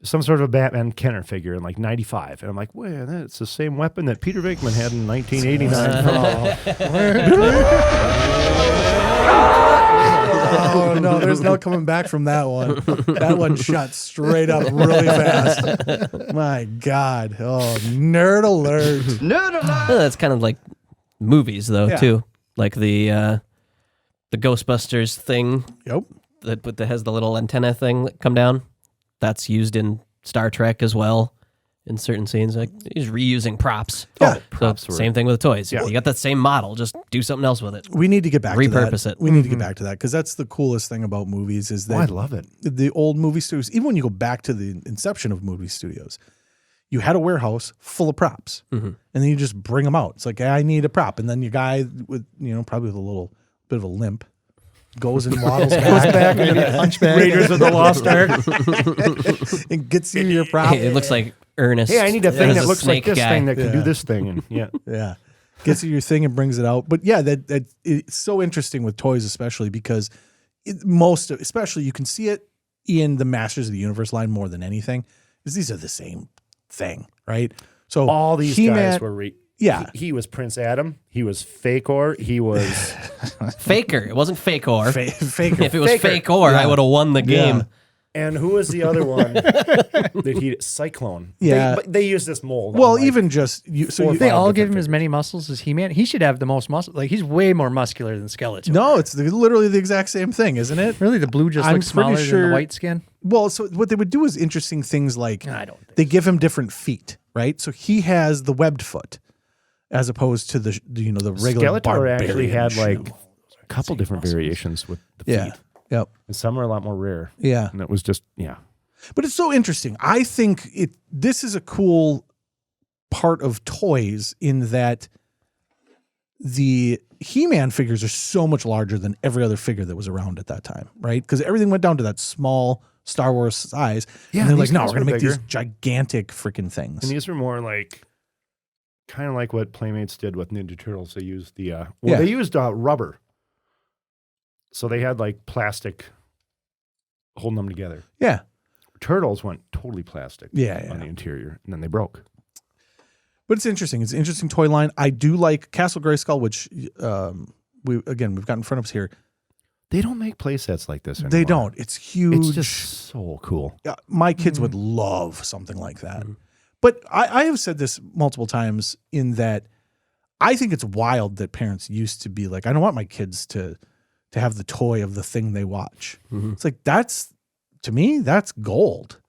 some sort of a Batman Kenner figure in like 95. And I'm like, wait, that's the same weapon that Peter Venkman had in 1989. Oh, no, there's no coming back from that one. That one shot straight up really fast. My God. Oh, nerd alert. Nerd alert. Oh, that's kind of like movies, though, too. Like the Ghostbusters thing. Yep. That has the little antenna thing that come down. That's used in Star Trek as well. In certain scenes, like he's reusing props. Yeah, props. Same thing with the toys. Yeah. You got that same model, just do something else with it. We need to get back to that. Repurpose it. We need to get back to that because that's the coolest thing about movies is that I love it. The old movie studios, even when you go back to the inception of movie studios, you had a warehouse full of props, and then you just bring them out. It's like, I need a prop, and then your guy with probably with a little bit of a limp goes and waddles Goes back. back and hunchback. Raiders of the Lost Ark. And gets you your prop. It looks like Ernest. Hey, I need a thing as that looks like snake this guy. thing that can Yeah. do this thing. And Yeah. Gets you your thing and brings it out. But yeah, that it's so interesting with toys, especially because especially you can see it in the Masters of the Universe line more than anything, because these are the same thing, right? So all these guys were yeah. He was Prince Adam. He was Fakor. He was Faker. It wasn't Fakor. Faker. If it was Faker. Fakor, Yeah. I would have won the game. Yeah. And who was the other one that he Cyclone? Yeah. But they used this mold. Well, on, like, even just They all give him as many muscles as He-Man. He should have the most muscle. Like, he's way more muscular than Skeletor. no, it's literally the exact same thing, isn't it? Really, the blue just I'm looks smaller pretty than sure- the white skin? Well, so what they would do is interesting things like I don't think they give him different feet, right? So he has the webbed foot as opposed to the regular Skeletor actually barbarian had like shoe. a couple different variations with the feet. Yeah. Yep. And some are a lot more rare. Yeah. And it was just, yeah. But it's so interesting. I think this is a cool part of toys in that the He-Man figures are so much larger than every other figure that was around at that time, right? Because everything went down to that small Star Wars size. Yeah, and they're like, these no, guys we're going to were make these bigger. gigantic freaking things. And these are more like, kind of like what Playmates did with Ninja Turtles. They used Yeah. they used rubber. So they had like plastic holding them together. Yeah. Turtles went totally plastic Yeah, on the interior, and then they broke. But it's interesting. It's an interesting toy line. I do like Castle Grayskull, which we've got in front of us here. They don't make play sets like this anymore. They don't. It's huge. It's just so cool. Yeah, my kids would love something like that. But I have said this multiple times in that I think it's wild that parents used to be like, I don't want my kids to have the toy of the thing they watch. It's like, to me, that's gold.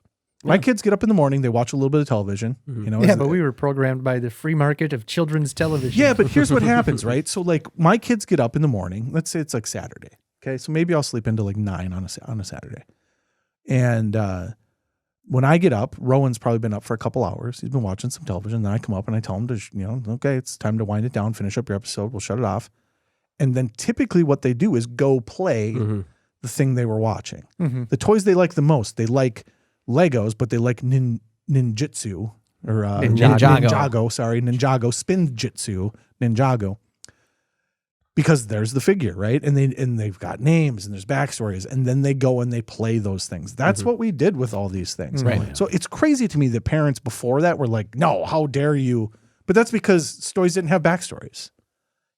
My kids get up in the morning, they watch a little bit of television. You know, Yeah, but we were programmed by the free market of children's television. Yeah, but here's what happens, right? So like my kids get up in the morning. Let's say it's like Saturday. Okay, so maybe I'll sleep into like 9 on a Saturday. And when I get up, Rowan's probably been up for a couple hours. He's been watching some television. Then I come up and I tell him to, okay, it's time to wind it down, finish up your episode. We'll shut it off. And then typically what they do is go play the thing they were watching. The toys they like the most. They like Legos, but they like ninjutsu or Ninjago. Sorry, Ninjago, spin jitsu, Ninjago. Because there's the figure, right? And they've got names and there's backstories, and then they go and they play those things. That's what we did with all these things. Right. So it's crazy to me that parents before that were like, no, how dare you? But that's because toys didn't have backstories.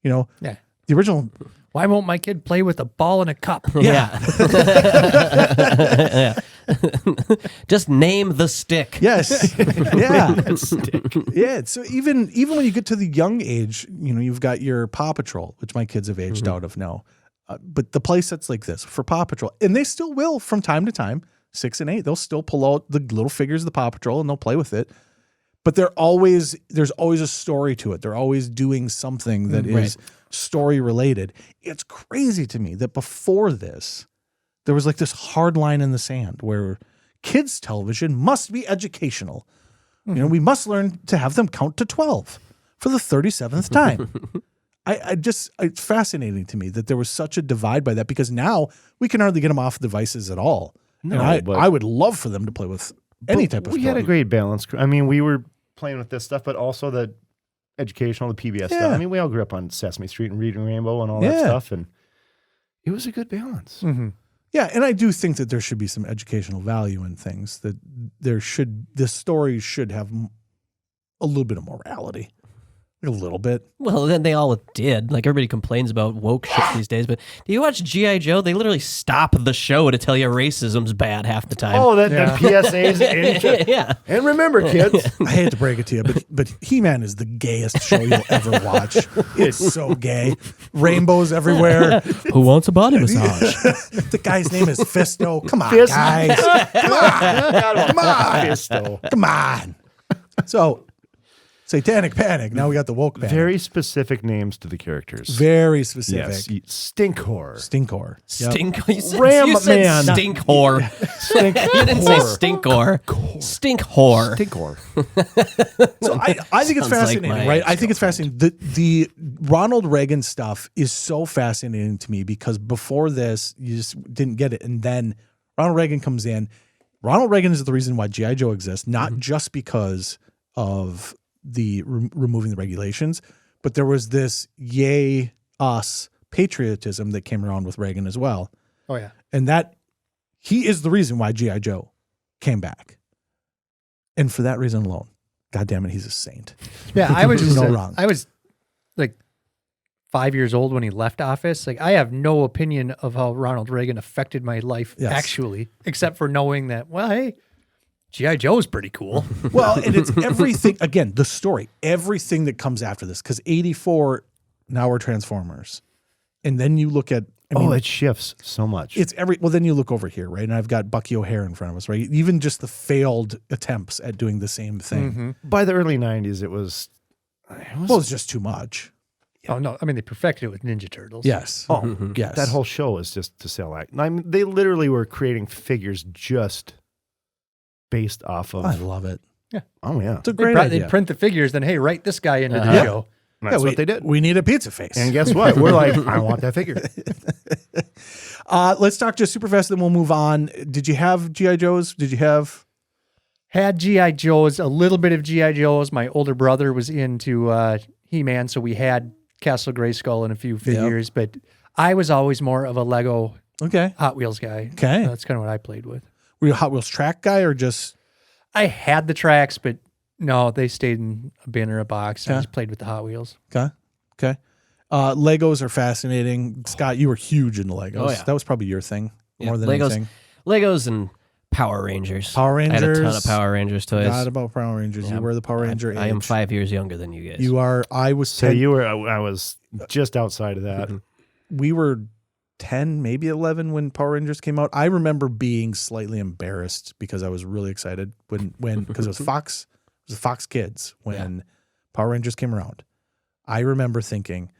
You know? Yeah. The original. Why won't my kid play with a ball and a cup? Yeah. Just name the stick. Yes. Yeah. Stick. Yeah. So even when you get to the young age, you've got your Paw Patrol, which my kids have aged out of now. But the play sets like this for Paw Patrol, and they still will from time to time, 6 and 8, they'll still pull out the little figures of the Paw Patrol and they'll play with it. But there's always a story to it. They're always doing something that is story related. It's crazy to me that before this, there was like this hard line in the sand where kids' television must be educational. We must learn to have them count to 12 for the 37th time. It's fascinating to me that there was such a divide by that, because now we can hardly get them off devices at all. No, and I would love for them to play with any type of We toy. had a great balance. I mean, we were playing with this stuff, but also the educational, the PBS stuff. I mean, we all grew up on Sesame Street and Reading Rainbow and all that stuff, and it was a good balance. Yeah, and I do think that there should be some educational value in things, that the stories should have a little bit of morality. A little bit. Well, then they all did. Like, everybody complains about woke shit these days, but do you watch G.I.Joe? They literally stop the show to tell you racism's bad half the time. Oh, the PSAs. Yeah. And remember, kids. I hate to break it to you, but He-Man is the gayest show you'll ever watch. It's so gay. Rainbows everywhere. Who wants a body massage? The guy's name is Fisto. Come on, Fist. guys. Come on. Come on. Fisto. Come on. So Satanic Panic. Now we got the woke panic. Very specific names to the characters. Very specific. Yes. Stinkor. Stinkor. Stink. You said, Ram you said Man. stink whore. Stink You didn't say stinkor. Stink whore. Stinkor. So I think it's Sounds like fascinating, my right? I think it's fascinating. The Ronald Reagan stuff is so fascinating to me because before this, you just didn't get it. And then Ronald Reagan comes in. Ronald Reagan is the reason why G.I. Joe exists, not just because of the removing the regulations, but there was this yay us patriotism that came around with Reagan as well. Oh yeah. And that he is the reason why G.I. Joe came back. And for that reason alone, God damn it, he's a saint. Yeah, I was no wrong. I was like 5 years old when he left office. Like I have no opinion of how Ronald Reagan affected my life actually, except for knowing that, well, hey, G.I. Joe is pretty cool. Well, and it's everything, again, the story, everything that comes after this, because 84, now we're Transformers. And then you look at, it shifts so much. It's well, then you look over here, right? And I've got Bucky O'Hare in front of us, right? Even just the failed attempts at doing the same thing. Mm-hmm. By the early 90s, it was just too much. Oh, no. I mean, they perfected it with Ninja Turtles. Yes. Oh, yes. That whole show was just to sell act. I mean, they literally were creating figures just based off of. I love it. Yeah. Oh, yeah. It's a great idea. They'd print the figures, then, hey, write this guy into the show. That's what they did. We need a pizza face. And guess what? We're like, I want that figure. Let's talk just super fast, then we'll move on. Did you have G.I. Joes? Did you have? Had G.I. Joes, a little bit of G.I. Joes. My older brother was into He-Man, so we had Castle Grayskull and a few figures, but I was always more of a Lego Hot Wheels guy. Okay. That's kind of what I played with. Were you a Hot Wheels track guy or just? I had the tracks, but no, they stayed in a bin or a box. I just played with the Hot Wheels. Okay. Legos are fascinating. Scott, you were huge into Legos. Oh, yeah. That was probably your thing more than Legos, anything. Legos and Power Rangers. Power Rangers. I had a ton of Power Rangers toys. Forgot about Power Rangers. You were the Power Ranger age. I am 5 years younger than you guys. You are. I was 10. So you were, I was just outside of that. We were 10, maybe 11 when Power Rangers came out. I remember being slightly embarrassed because I was really excited when because it was Fox Kids when Power Rangers came around. I remember thinking,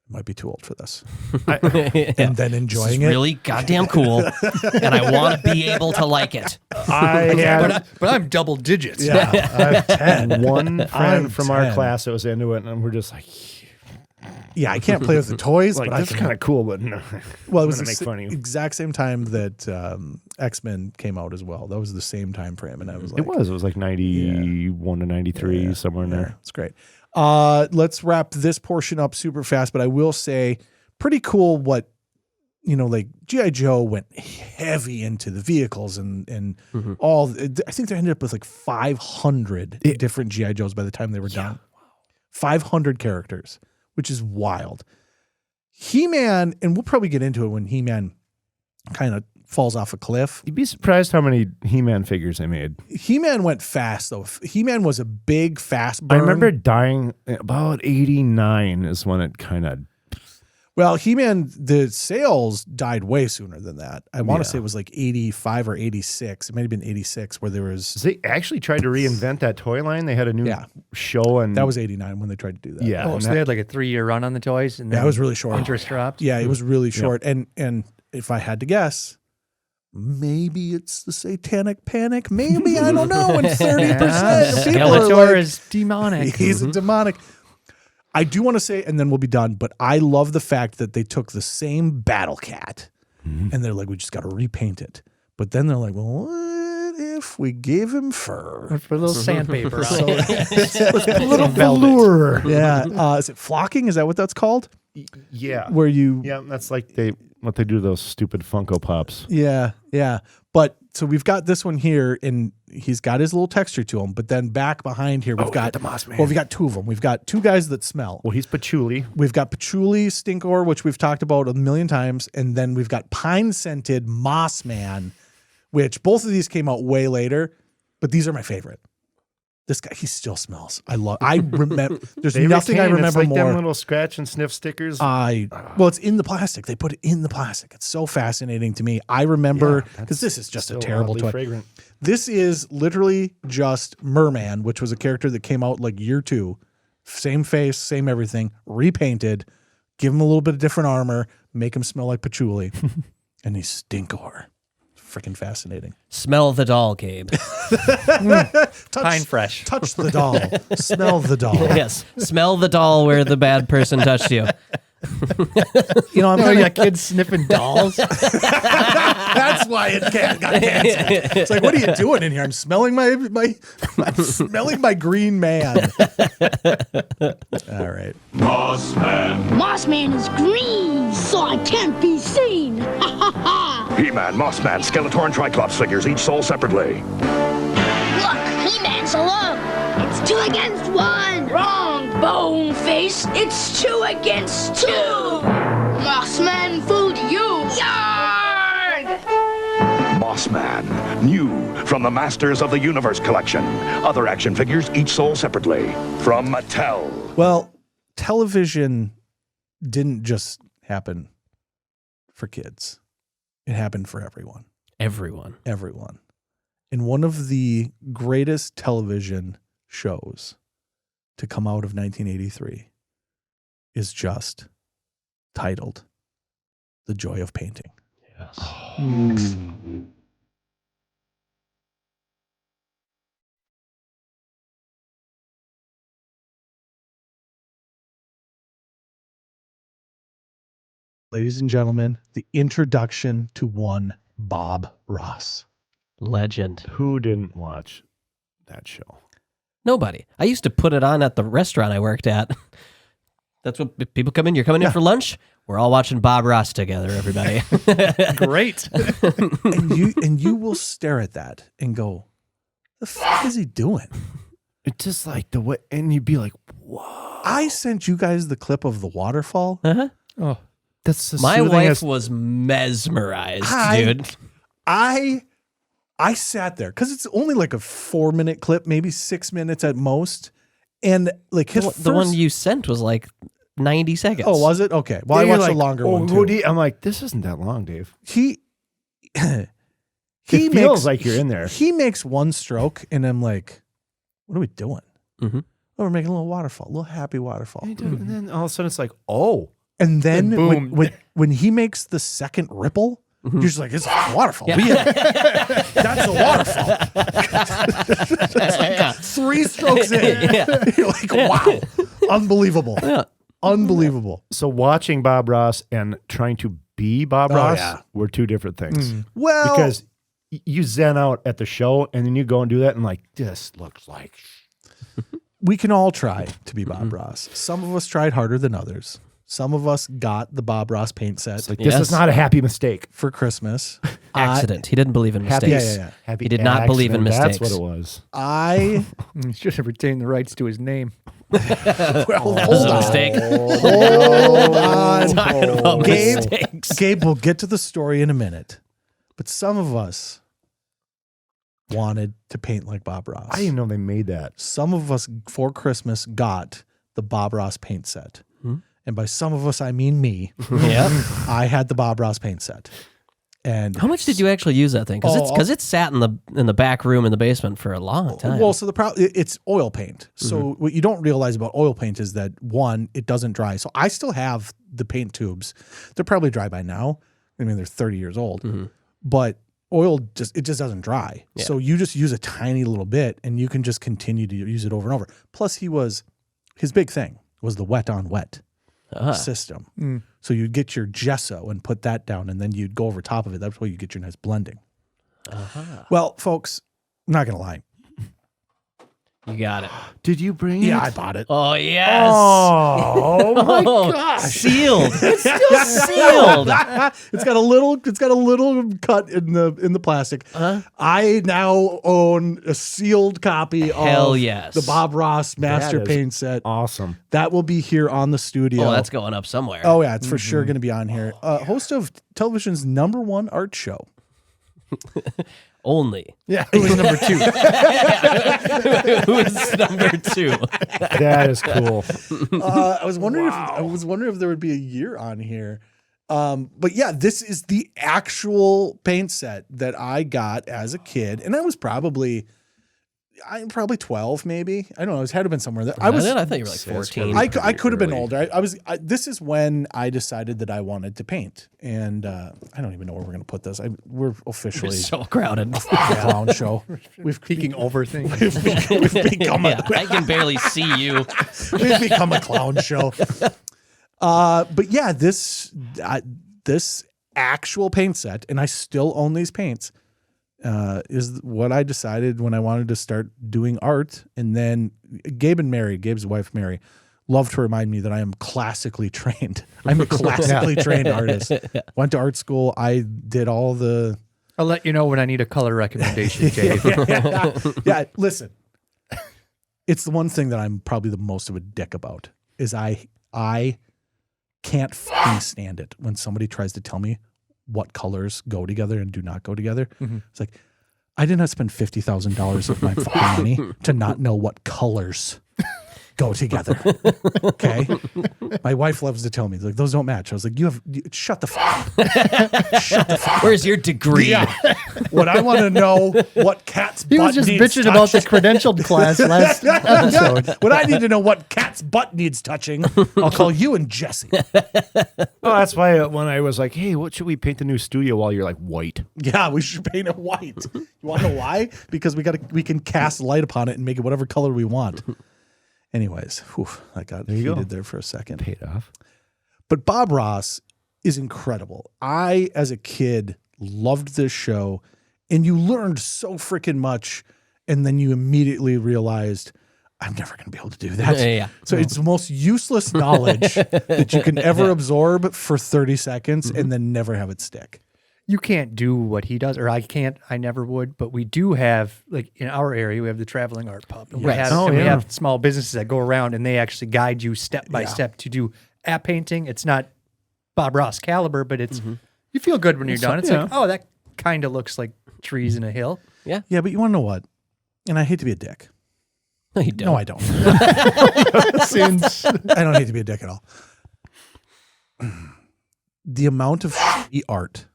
I might be too old for this. And then enjoying this is really goddamn cool. And I want to be able to like it. But I'm double digits. Yeah, I'm 10. One friend from our class that was into it, and we're just like, yeah, I can't play with the toys, like, but that's kind of cool, but no. Well, it was make fun of you. exact same time that X-Men came out as well. That was the same time frame, and I was like, it was like 91 to 93, somewhere in there. It's great. Let's wrap this portion up super fast, but I will say pretty cool what, like G.I. Joe went heavy into the vehicles and all. I think they ended up with like 500 different G.I. Joes by the time they were done. 500 characters, which is wild. He-Man, and we'll probably get into it when He-Man kind of falls off a cliff. You'd be surprised how many He-Man figures they made. He-Man went fast, though. He-Man was a big, fast burn. I remember dying about 89 is when it kind of... Well, He-Man, the sales died way sooner than that. I want to say it was like 85 or 86. It might have been 86 where there was... They actually tried to reinvent that toy line. They had a new show. And that was 89 when they tried to do that. Yeah. Oh, so they had like a 3-year run on the toys? And then it was really short. Interest dropped? Yeah, it was really short. And if I had to guess... Maybe it's the Satanic Panic. Maybe, I don't know. And 30% of people Skeletor is demonic. He's a demonic. I do want to say, and then we'll be done, but I love the fact that they took the same Battle Cat and they're like, we just got to repaint it. But then they're like, well, what if we gave him fur? For a little sandpaper. So, a little velour. Yeah. Is it flocking? Is that what that's called? Yeah. Where you... Yeah, that's like what they do to those stupid Funko Pops. Yeah, yeah. But so we've got this one here, and he's got his little texture to him. But then back behind here, we've got the Moss Man. Well, we've got two of them. We've got two guys that smell. Well, he's Patchouli. We've got Patchouli, Stinkor, which we've talked about a million times, and then we've got pine-scented Moss Man, which both of these came out way later, but these are my favorite. This guy, he still smells. I remember. There's They nothing I retain, remember it's like more. Them little scratch and sniff stickers. Well, it's in the plastic. They put it in the plastic. It's so fascinating to me. I remember because this is just a terrible toy. Fragrant. This is literally just Merman, which was a character that came out like year 2. Same face, same everything, repainted. Give him a little bit of different armor, make him smell like patchouli, and he's stinkor. Freaking fascinating. Smell the doll, Gabe. Pine fresh. Touch the doll. Smell the doll. Yes. Smell the doll where the bad person touched you. You know, I'm You kinda, got kids sniffing dolls. that's why it got canceled. It's like, what are you doing in here? I'm smelling I'm smelling my green man. All right. Mossman is green, so I can't be seen. Ha ha ha! He-Man, Mossman, Skeletor, and Triclops figures, each sold separately. Look, He-Man's alone. It's 2 against 1. Wrong, Boneface. It's 2 against 2. Mossman fooled you. Yarg! Mossman, new from the Masters of the Universe collection. Other action figures, each sold separately. From Mattel. Well, television didn't just happen for kids. It happened for everyone. Everyone. And one of the greatest television shows to come out of 1983 is just titled The Joy of Painting. Yes. Ladies and gentlemen, the introduction to one Bob Ross. Legend. Who didn't watch that show? Nobody. I used to put it on at the restaurant I worked at. That's what people come in. You're coming in for lunch. We're all watching Bob Ross together, everybody. Great. and you will stare at that and go, the fuck is he doing? It's just like the way, and you'd be like, whoa. I sent you guys the clip of the waterfall. Uh-huh. Oh, That's my wife was mesmerized, dude. I sat there because it's only like a 4-minute clip, maybe 6 minutes at most. And like the one you sent was like 90 seconds. Oh, was it? Okay. Well, I watched a longer one too. I'm like, this isn't that long, Dave. He feels like you're in there. He makes one stroke, and I'm like, what are we doing? Mm-hmm. Oh, we're making a little waterfall, a little happy waterfall. And then all of a sudden it's like, oh. And then boom. when he makes the second ripple, you're just like, it's a waterfall. Yeah. That's a waterfall. That's like 3 strokes in. Yeah. You're like, wow. Unbelievable. Yeah. Unbelievable. So watching Bob Ross and trying to be Bob Ross were 2 different things. Well, because you zen out at the show and then you go and do that and like, this looks like. We can all try to be Bob Ross. Some of us tried harder than others. Some of us got the Bob Ross paint set Like, this is not a happy mistake. for Christmas. Accident. He didn't believe in Happy, mistakes. happy He did not believe in accident. mistakes. That's what it was. I he should have retained the rights to his name. well, That was hold a on. mistake. Hold on. Talking about mistakes. Gabe, we'll get to the story in a minute. But some of us wanted to paint like Bob Ross. I didn't even know they made that. Some of us for Christmas got the Bob Ross paint set. And by some of us, I mean me. Yeah. I had the Bob Ross paint set. And How much did you actually use that thing? Because it sat in the back room in the basement for a long time. Well, so it's oil paint. So what you don't realize about oil paint is that, one, it doesn't dry. So I still have the paint tubes. They're probably dry by now. I mean, they're 30 years old. But oil just doesn't dry. Yeah. So you just use a tiny little bit and you can just continue to use it over and over. Plus his big thing was the wet on wet system. So you'd get your gesso and put that down and then you'd go over top of it. That's why you get your nice blending. Well, folks, I'm not going to lie. You got it. Did you bring it? Yeah, I bought it. Oh, yes. Oh my gosh. Sealed. It's still sealed. It's got a little cut in the plastic. I now own a sealed copy Hell of yes. the Bob Ross Master That is Paint set. Awesome. That will be here on the studio. Oh, that's going up somewhere. Oh yeah, it's for sure going to be on here. Host of television's #1 art show. only. Yeah, who was number 2? Who is number 2? That is cool. I was wondering if there would be a year on here. But yeah, this is the actual paint set that I got as a kid, and I'm probably 12, maybe. I don't know. It had to have been somewhere there. I thought you were like 14. I could have been older. This is when I decided that I wanted to paint, and I don't even know where we're going to put this. We're officially so crowded. Clown show. We've speaking over things. We've become I can barely see you. We've become a clown show. But yeah, this actual paint set, and I still own these paints, is what I decided when I wanted to start doing art. And then Gabe's wife, Mary, loved to remind me that I am classically trained. I'm a classically trained artist. Went to art school. I did all the... I'll let you know when I need a color recommendation, Dave. Yeah, listen. It's the one thing that I'm probably the most of a dick about, is I can't fucking stand it when somebody tries to tell me what colors go together and do not go together. Mm-hmm. It's like, I did not spend $50,000 of my fucking money to not know what colors go together. Okay. My wife loves to tell me, like, those don't match. I was like, shut the fuck up. Shut the fuck up. Where's your degree? Yeah. What I want to know, what cat's butt He was just needs bitching about the touching. credentialed class last episode. When I need to know what cat's butt needs touching, I'll call you and Jesse. Oh, that's why when I was like, hey, what should we paint the new studio while you're like white? Yeah, we should paint it white. You want to know why? Because we can cast light upon it and make it whatever color we want. Anyways, I got heated there for a second. Paid off. But Bob Ross is incredible. I, as a kid, loved this show, and you learned so freaking much, and then you immediately realized, I'm never going to be able to do that. Yeah. So it's the most useless knowledge that you can ever absorb for 30 seconds and then never have it stick. You can't do what he does, or I can't. I never would. But we do have, like in our area, we have the traveling art pub. And we have small businesses that go around and they actually guide you step by step to do app painting. It's not Bob Ross caliber, but it's you feel good when you're done. It's like, oh, that kind of looks like trees in a hill. Yeah. Yeah, but you want to know what? And I hate to be a dick. No, you don't. No, I don't. I don't hate to be a dick at all. The amount of shitty art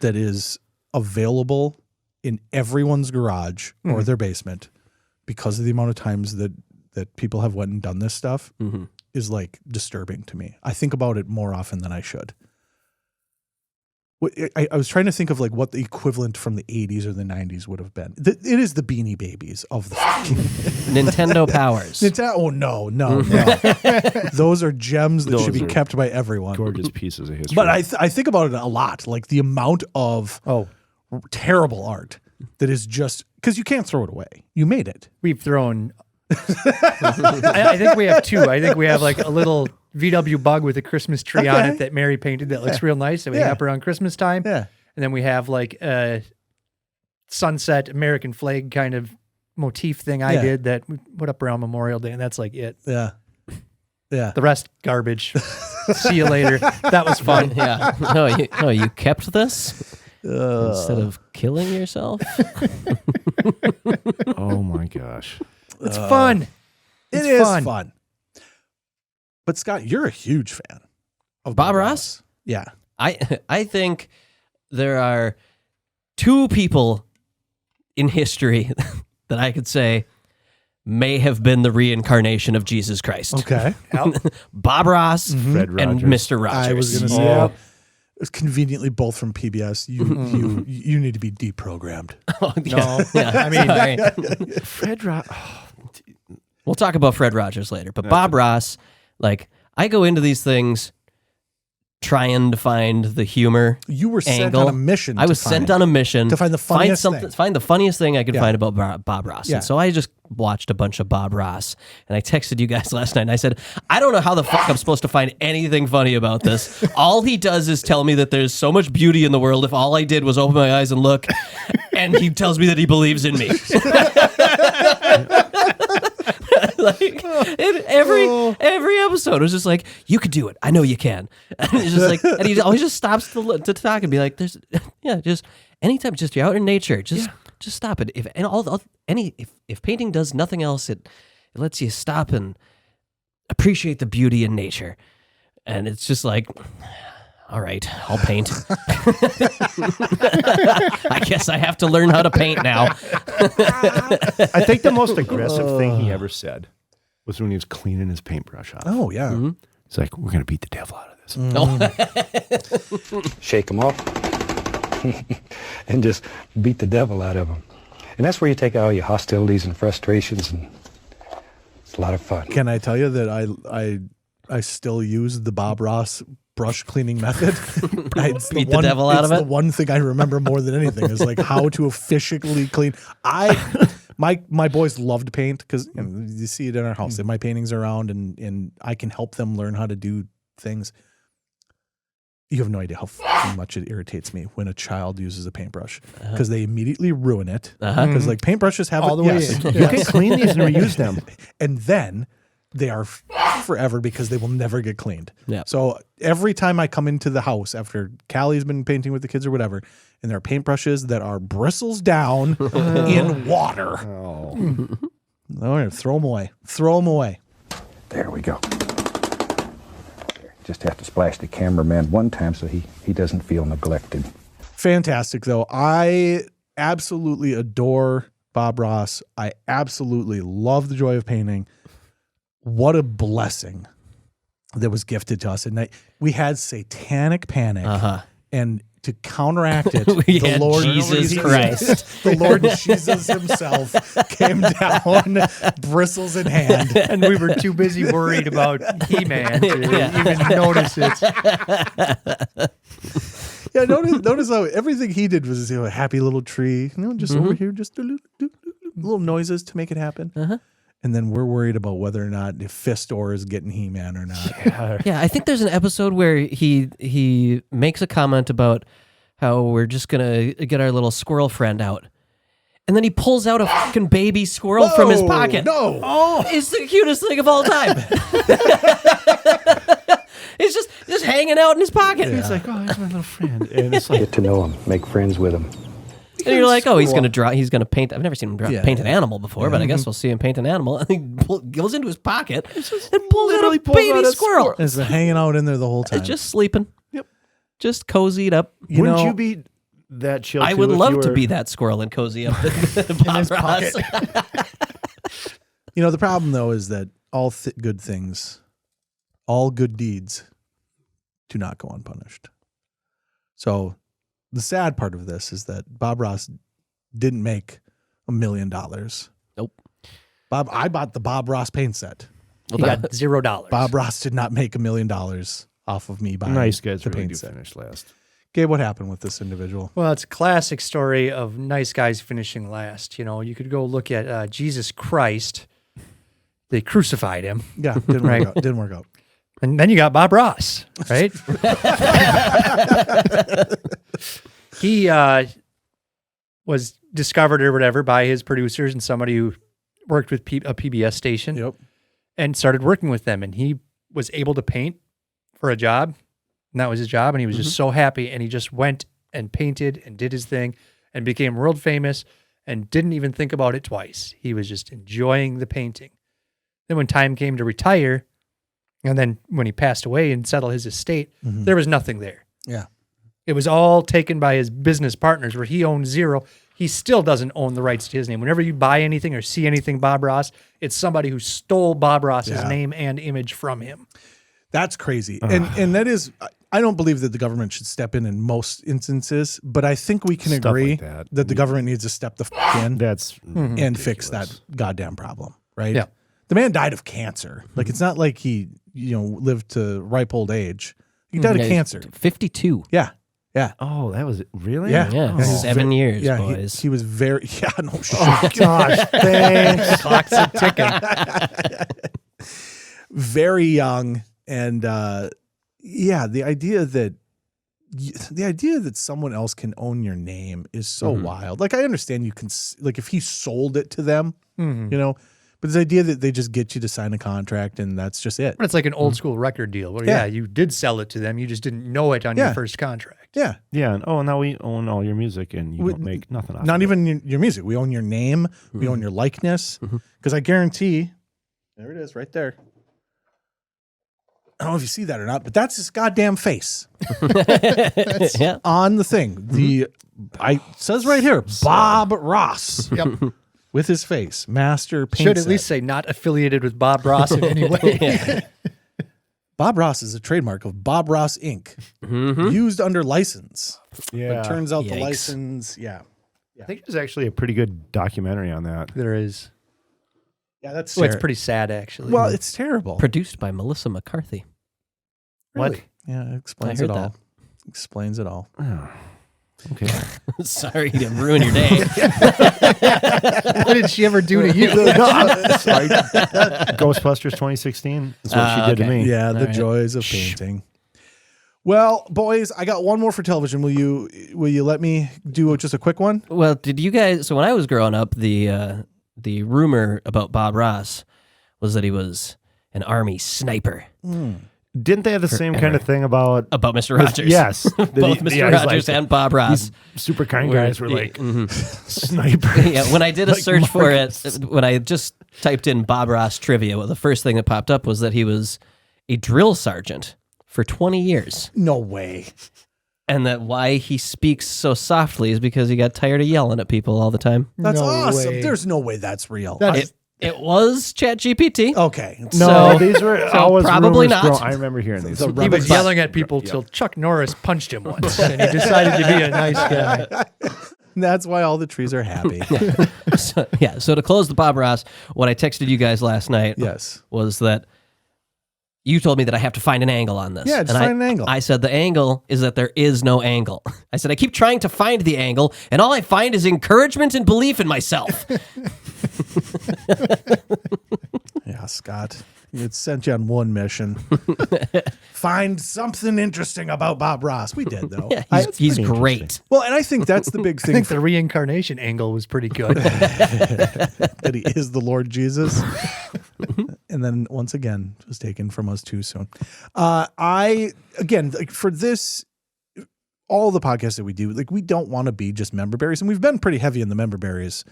that is available in everyone's garage or their basement because of the amount of times that people have went and done this stuff is like disturbing to me. I think about it more often than I should. I was trying to think of like what the equivalent from the 80s or the 90s would have been. It is the Beanie Babies of the fucking Nintendo powers. Oh, no. Those are gems that should be kept by everyone. Gorgeous pieces of history. But I think about it a lot, like the amount of terrible art that is just, because you can't throw it away. You made it. We've thrown... I think we have two. I think we have like a little VW bug with a Christmas tree on it that Mary painted that looks real nice that we have around Christmas time. Yeah. And then we have like a sunset American flag kind of motif thing I did that we put up around Memorial Day, and that's like it. Yeah. Yeah. The rest, garbage. See you later. That was fun. Yeah. No, you kept this instead of killing yourself? Oh my gosh. It's fun. It is fun. But Scott, you're a huge fan of Bob Ross? Yeah. I think there are two people in history that I could say may have been the reincarnation of Jesus Christ. Okay. Bob Ross Fred and Rogers. Mr. Rogers. I was going to say, it's conveniently both from PBS. You need to be deprogrammed. No. Yeah, I mean, Fred Rogers. We'll talk about Fred Rogers later. But Bob Ross, like, I go into these things trying to find the humor. You were sent angle. on a mission. I was sent on a mission to find the funniest thing. Find the funniest thing I could find about Bob Ross. Yeah. And so I just watched a bunch of Bob Ross, and I texted you guys last night, and I said, I don't know how the fuck I'm supposed to find anything funny about this. All he does is tell me that there's so much beauty in the world if all I did was open my eyes and look, and he tells me that he believes in me. Like every episode was just like, you could do it. I know you can. And it's just like, and he always just stops to talk and be like, anytime just you're out in nature, just stop it. If painting does nothing else, it lets you stop and appreciate the beauty in nature. And it's just like, all right, I'll paint. I guess I have to learn how to paint now. I think the most aggressive thing he ever said was when he was cleaning his paintbrush off. Oh, yeah. Mm-hmm. It's like, we're going to beat the devil out of this. Shake them off and just beat the devil out of them. And that's where you take all your hostilities and frustrations, and it's a lot of fun. Can I tell you that I still use the Bob Ross brush cleaning method? Beat the devil out of it? The one thing I remember more than anything is like how to efficiently clean. My boys love to paint because you see it in our house. My paintings around, and I can help them learn how to do things. You have no idea how much it irritates me when a child uses a paintbrush because they immediately ruin it. Because like paintbrushes have all the way in. You can clean these and reuse them, and then they are forever because they will never get cleaned. Yeah. So every time I come into the house after Callie's been painting with the kids or whatever, and there are paintbrushes that are bristles down in water. Oh, throw them away. Throw them away. There we go. Just have to splash the cameraman one time so he doesn't feel neglected. Fantastic, though. I absolutely adore Bob Ross. I absolutely love the joy of painting. What a blessing that was gifted to us. And we had Satanic Panic. And to counteract it, the Lord Jesus Christ. The Lord Jesus himself came down, bristles in hand. And we were too busy worried about He-Man to even notice it. Yeah, notice how everything he did was a happy little tree. Just over here, just little noises to make it happen. And then we're worried about whether or not if Fistor is getting He-Man or not. Yeah, I think there's an episode where he makes a comment about how we're just going to get our little squirrel friend out. And then he pulls out a fucking baby squirrel from his pocket. No. Oh, it's the cutest thing of all time. It's just hanging out in his pocket. It's like, oh, he's my little friend. And it's like, Get to know him, make friends with him. And you're like, oh, he's going to paint. I've never seen him paint an animal before, but I guess we'll see him paint an animal. And he goes into his pocket and pulls out a baby squirrel. It's been hanging out in there the whole time. It's just sleeping. Yep. Just cozied up. Wouldn't you be that chill? I would love to be that squirrel and cozy up in his pocket. The problem, though, is that all good things, all good deeds do not go unpunished. So the sad part of this is that Bob Ross didn't make $1 million. Nope. I bought the Bob Ross paint set. He got $0. Bob Ross did not make $1 million off of me buying nice guys the really paint do set. finish last. Gabe, what happened with this individual? Well, it's a classic story of nice guys finishing last. You could go look at Jesus Christ. They crucified him. Yeah, didn't work out. And then you got Bob Ross, right? He was discovered or whatever by his producers and somebody who worked with a PBS station and started working with them. And he was able to paint for a job. And that was his job. And he was just so happy. And he just went and painted and did his thing and became world famous and didn't even think about it twice. He was just enjoying the painting. Then when time came to retire, and then when he passed away and settled his estate, there was nothing there. Yeah. It was all taken by his business partners where he owned zero. He still doesn't own the rights to his name. Whenever you buy anything or see anything Bob Ross, it's somebody who stole Bob Ross's name and image from him. That's crazy. And that is, I don't believe that the government should step in most instances, but I think we can agree like that the government needs to step the in and ridiculous. Fix that goddamn problem, right? Yeah. The man died of cancer. Like, it's not like he, lived to ripe old age. He died of cancer. 52. Yeah. Yeah. Oh, that was it. Really? Yeah. Yeah. 7 years, boys. He was very, no shit. Oh, gosh, thanks. Clock's a ticking. Very young. And, the idea that someone else can own your name is so wild. Like, I understand you can, like, if he sold it to them, but the idea that they just get you to sign a contract and that's just it. But it's like an old school record deal where, you did sell it to them. You just didn't know it on your first contract. Yeah. Yeah. And now we own all your music, and you don't make nothing off Not of it. even your music. We own your name. We own your likeness. Because I guarantee, there it is right there. I don't know if you see that or not, but that's his goddamn face. Yeah. On the thing. It says right here, Bob Ross. Yep. With his face. Master paint Should at set. least say not affiliated with Bob Ross in any way. Bob Ross is a trademark of Bob Ross Inc. Used under license. Yeah. But it turns out the Yikes. license, I think there's actually a pretty good documentary on that. There is. Yeah, that's Well, it's pretty sad, actually. Well, it's terrible. Produced by Melissa McCarthy. Really? Yeah, it explains I it heard all. that. Explains it all. Okay. Sorry to ruin your day. What did she ever do to you? Sorry. Ghostbusters 2016 is what she did to me. Yeah, the joys of painting. Well, boys, I got one more for television. Will you let me do just a quick one? Well, did you guys? So when I was growing up, the rumor about Bob Ross was that he was an army sniper. Didn't they have the same kind of thing about Mr. Rogers? Yes. Both Mr. Rogers and Bob Ross. These super kind guys were like snipers. Yeah, when I did a Like search for Marcus. it, when I just typed in Bob Ross trivia, well, the first thing that popped up was that he was a drill sergeant for 20 years. No way. And that why he speaks so softly is because he got tired of yelling at people all the time. That's No awesome. way. There's no way that's real. It was ChatGPT. Okay. No, these were always probably rumors not. I remember hearing these. The He was yelling at people till Chuck Norris punched him once, and he decided to be a nice guy. That's why all the trees are happy. So to close the Bob Ross, what I texted you guys last night was that you told me that I have to find an angle on this. Yeah, just find an angle. I said the angle is that there is no angle. I said I keep trying to find the angle, and all I find is encouragement and belief in myself. Yeah, Scott. It sent you on one mission. Find something interesting about Bob Ross. We did, though. Yeah, he's great. Well, and I think that's the big I thing. think the reincarnation angle was pretty good. That he is the Lord Jesus. And then once again, was taken from us too soon. For this, all the podcasts that we do, like we don't want to be just member berries. And we've been pretty heavy in the member berries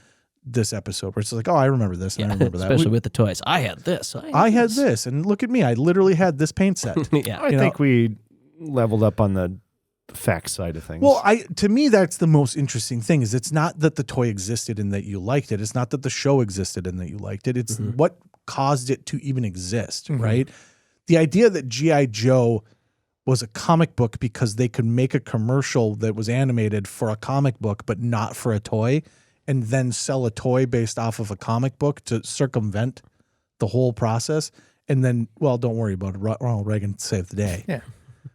this episode where it's like, oh, I remember this and I remember that. Especially with the toys. I had this. I had this. And look at me. I literally had this paint set. Yeah. I think we leveled up on the fact side of things. Well, to me, that's the most interesting thing is it's not that the toy existed and that you liked it. It's not that the show existed and that you liked it. It's what caused it to even exist, right? The idea that G.I. Joe was a comic book because they could make a commercial that was animated for a comic book, but not for a toy, and then sell a toy based off of a comic book to circumvent the whole process. And then, well, don't worry about it. Ronald Reagan saved the day. Yeah.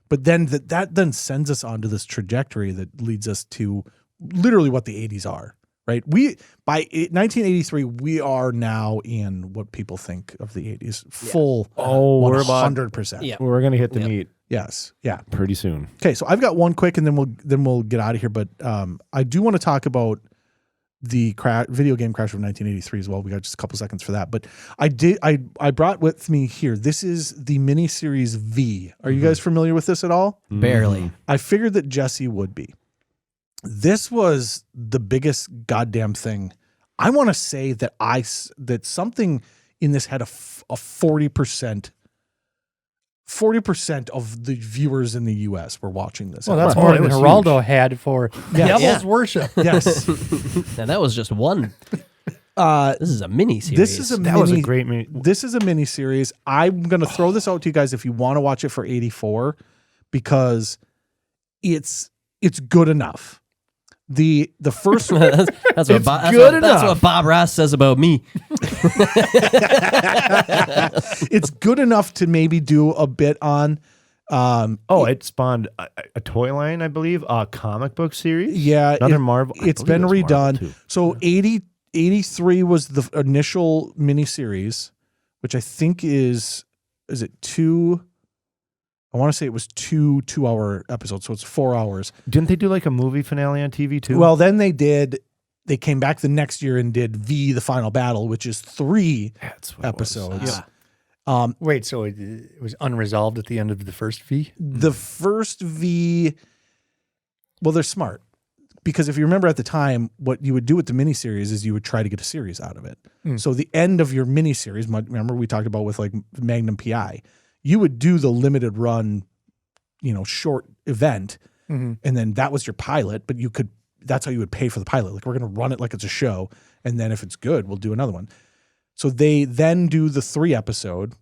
But then that then sends us onto this trajectory that leads us to literally what the 80s are, right? By 1983, we are now in what people think of the 80s. Full, we're about 100%. Yeah. We're going to hit the meat. Yes. Yeah. Pretty soon. Okay, so I've got one quick, and then we'll get out of here. But I do want to talk about the video game crash of 1983 as well. We got just a couple seconds for that. But I brought with me here. This is the miniseries V. Are you guys familiar with this at all? Barely. I figured that Jesse would be. This was the biggest goddamn thing. I want to say that that something in this had a 40% of the viewers in the U.S. were watching this. Well, that's more than Geraldo had for Devil's Worship. Yes. And that was just one. This is a mini series. Was a great mini. This is a mini series. I'm going to throw this out to you guys if you want to watch it for 84 because it's good enough. The first that's what Bob Ross says about me. It's good enough to maybe do a bit on it spawned a toy line, I believe, a comic book series. Yeah, another Marvel. It's been redone. So 83 was the initial miniseries, which I think is it two? I want to say it was two 2-hour episodes, so it's 4 hours. Didn't they do like a movie finale on TV too? Well, then they did. They came back the next year and did V: The Final Battle, which is 3 episodes. Yeah. Wait, so it was unresolved at the end of the first V? The first V, Well, they're smart. Because if you remember at the time, what you would do with the miniseries is you would try to get a series out of it. So the end of your miniseries, remember we talked about with like Magnum PI, you would do the limited run, short event, and then that was your pilot. But that's how you would pay for the pilot. Like, we're going to run it like it's a show, and then if it's good, we'll do another one. So they then do the 3-episode,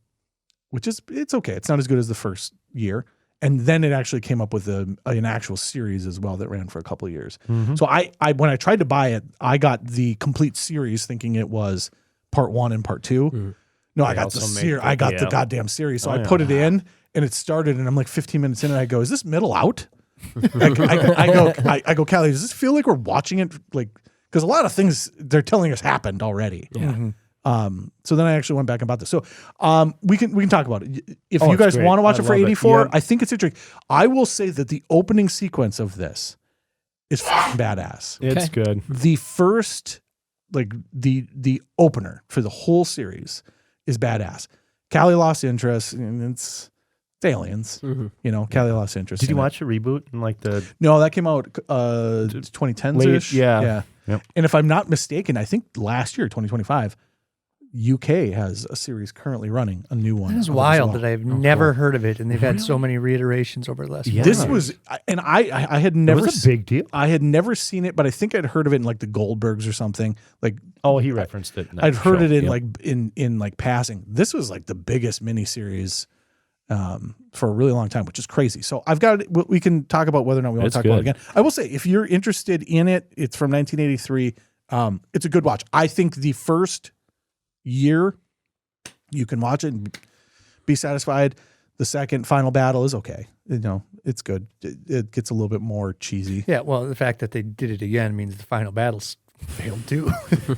which it's okay. It's not as good as the first year. And then it actually came up with an actual series as well that ran for a couple of years. So I when I tried to buy it, I got the complete series thinking it was part 1 and part 2. No, I got the series. I got the goddamn series. So I put it in, and it started, and I'm like 15 minutes in, and I go, "Is this middle out?" I go, Callie, does this feel like we're watching it? Like, because a lot of things they're telling us happened already. Yeah. So then I actually went back and bought this. So we can talk about it. If you guys want to watch it for 84, I think it's interesting. I will say that the opening sequence of this is fucking badass. It's good. The first, like the opener for the whole series is badass. Callie lost interest, and it's aliens. Callie lost interest. Did you watch a reboot in like the? No, that came out 2010s-ish. Yeah. Yep. And if I'm not mistaken, I think last year, 2025. UK has a series currently running, a new one. It is wild that I've never heard of it, and they've had so many reiterations over the last. Yeah. This was, and I had never. It was a big deal. I had never seen it, but I think I'd heard of it in like the Goldbergs or something. Like, he referenced it. I'd heard it in like in like passing. This was like the biggest miniseries for a really long time, which is crazy. So I've got it. We can talk about whether or not we want to talk about it again. I will say, if you're interested in it, it's from 1983. It's a good watch. I think the first year you can watch it and be satisfied. The second, Final Battle, is okay. It's good. It gets a little bit more cheesy. Yeah, well, the fact that they did it again means the Final Battle's failed too.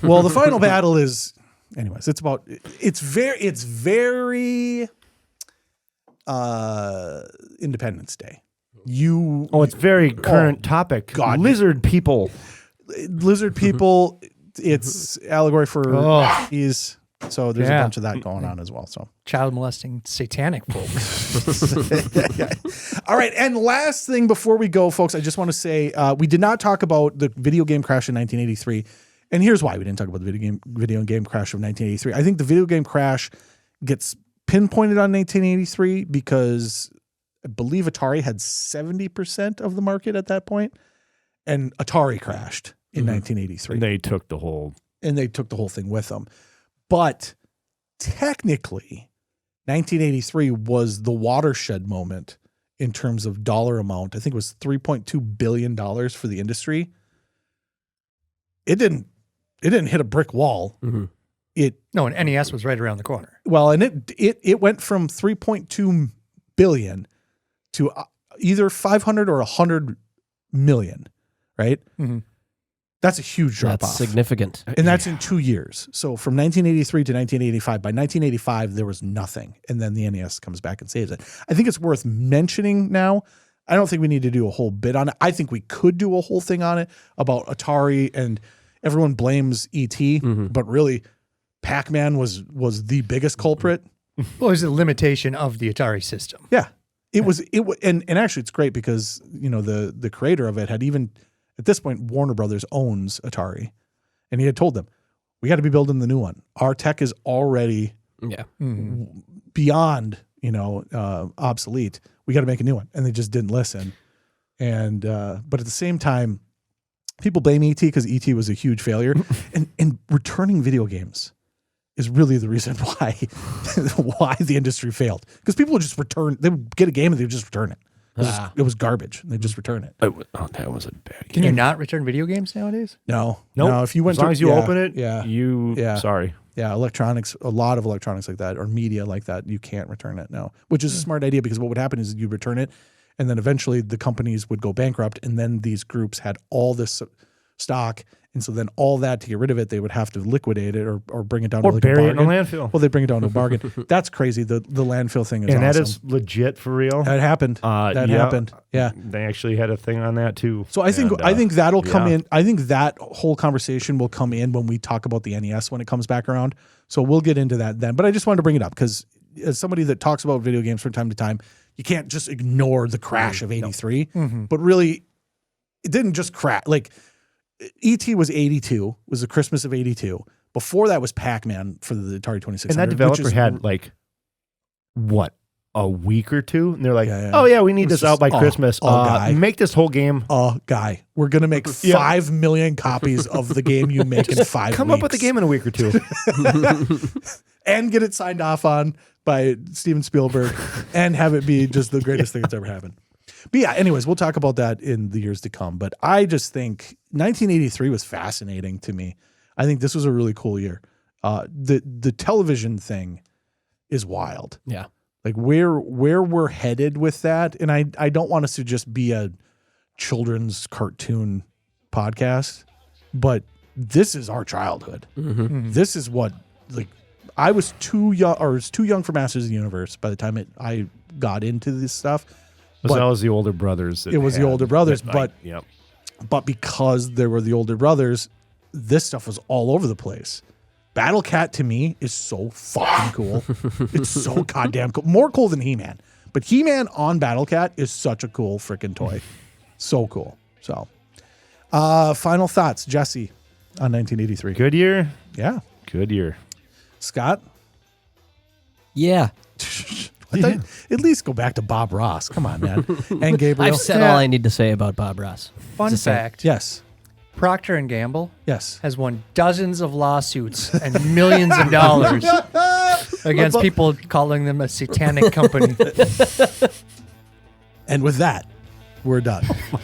Well, the Final Battle is, anyways, it's very Independence Day. It's very current topic. God. Lizard people. It's allegory for monkeys. So there's a bunch of that going on as well. So child molesting satanic folks. All right. And last thing before we go, folks, I just want to say we did not talk about the video game crash in 1983. And here's why we didn't talk about the video game crash of 1983. I think the video game crash gets pinpointed on 1983 because I believe Atari had 70% of the market at that point, and Atari crashed in 1983. And they took the whole thing with them. But technically, 1983 was the watershed moment in terms of dollar amount. I think it was $3.2 billion for the industry. It didn't hit a brick wall. And NES was right around the corner. Well, and it went from 3.2 billion to either 500 or 100 million, right? That's a huge drop off. Significant. And that's in 2 years. So from 1983 to 1985, by 1985, there was nothing. And then the NES comes back and saves it. I think it's worth mentioning now. I don't think we need to do a whole bit on it. I think we could do a whole thing on it about Atari, and everyone blames E.T., but really Pac-Man was the biggest culprit. Well, it was a limitation of the Atari system. Yeah. And actually it's great because, the creator of it had even, at this point, Warner Brothers owns Atari, and he had told them, we got to be building the new one. Our tech is already beyond, obsolete. We got to make a new one. And they just didn't listen. And, but at the same time, people blame E.T. because E.T. was a huge failure, and returning video games is really the reason why the industry failed. Because people would just they would get a game and they would just return it. It was garbage. They just return it. That was a bad game. Can you not return video games nowadays? No. Nope. No, if you went as long as you open it, yeah. Sorry. Yeah, electronics, a lot of electronics like that, or media like that, you can't return it now, which is a smart idea, because what would happen is you return it, and then eventually the companies would go bankrupt, and then these groups had all this stock, and so then all that, to get rid of it, they would have to liquidate it or bring it down to like bury a it in a landfill. Well, they bring it down to a bargain. That's crazy. The landfill thing is awesome. That is legit for real. That happened. Happened. Yeah. They actually had a thing on that too. So I think that'll come in. I think that whole conversation will come in when we talk about the NES when it comes back around. So we'll get into that then. But I just wanted to bring it up because as somebody that talks about video games from time to time, you can't just ignore the crash of 83. But really, it didn't just crash. Like E.T. was 82, was the Christmas of 82. Before that was Pac-Man for the Atari 2600. And that developer had like, what, a week or two? And they're like, oh yeah, we need this out by Christmas. Make this whole game. Guy, we're going to make 5 million copies of the game you make in 5 weeks. Come up with the game in a week or two. And get it signed off on by Steven Spielberg and have it be just the greatest thing that's ever happened. But yeah, anyways, we'll talk about that in the years to come. But I just think 1983 was fascinating to me. I think this was a really cool year. The television thing is wild. Yeah. Like where we're headed with that. And I don't want us to just be a children's cartoon podcast, but this is our childhood. Mm-hmm. This is what, like, I was too young for Masters of the Universe by the time I got into this stuff. So that was the older brothers. It was the older brothers, but because there were the older brothers, this stuff was all over the place. Battle Cat to me is so fucking cool. It's so goddamn cool. More cool than He-Man. But He-Man on Battle Cat is such a cool freaking toy. So cool. So, final thoughts, Jesse, on 1983. Good year. Yeah. Good year. Scott? Yeah. I thought at least go back to Bob Ross. Come on, man. And Gabriel. I've said all I need to say about Bob Ross. Fun fact. Yes. Procter & Gamble yes. has won dozens of lawsuits and millions of dollars against people calling them a satanic company. And with that, we're done. Oh my gosh.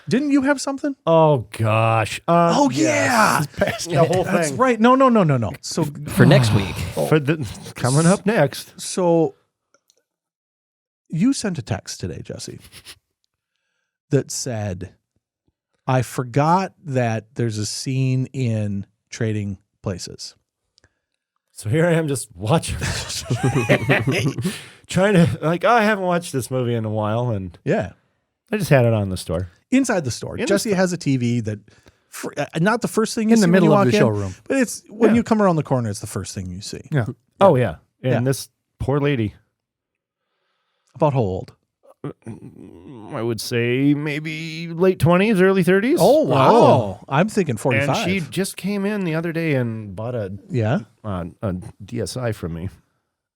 Didn't you have something? Oh gosh. Oh yeah. The whole thing. That's right. No. So for next week. For the coming up next. So you sent a text today, Jesse, that said, I forgot that there's a scene in Trading Places. So here I am just watching trying to I haven't watched this movie in a while, and yeah. I just had it on the store. Inside the store. Jesse has a TV that, not the first thing you in see the middle when you of walk the in, showroom. but it's when you come around the corner, it's the first thing you see. Yeah. Oh, yeah. And this poor lady. About how old? I would say maybe late 20s, early 30s. Oh, wow. I'm thinking 45. And she just came in the other day and bought a DSi from me.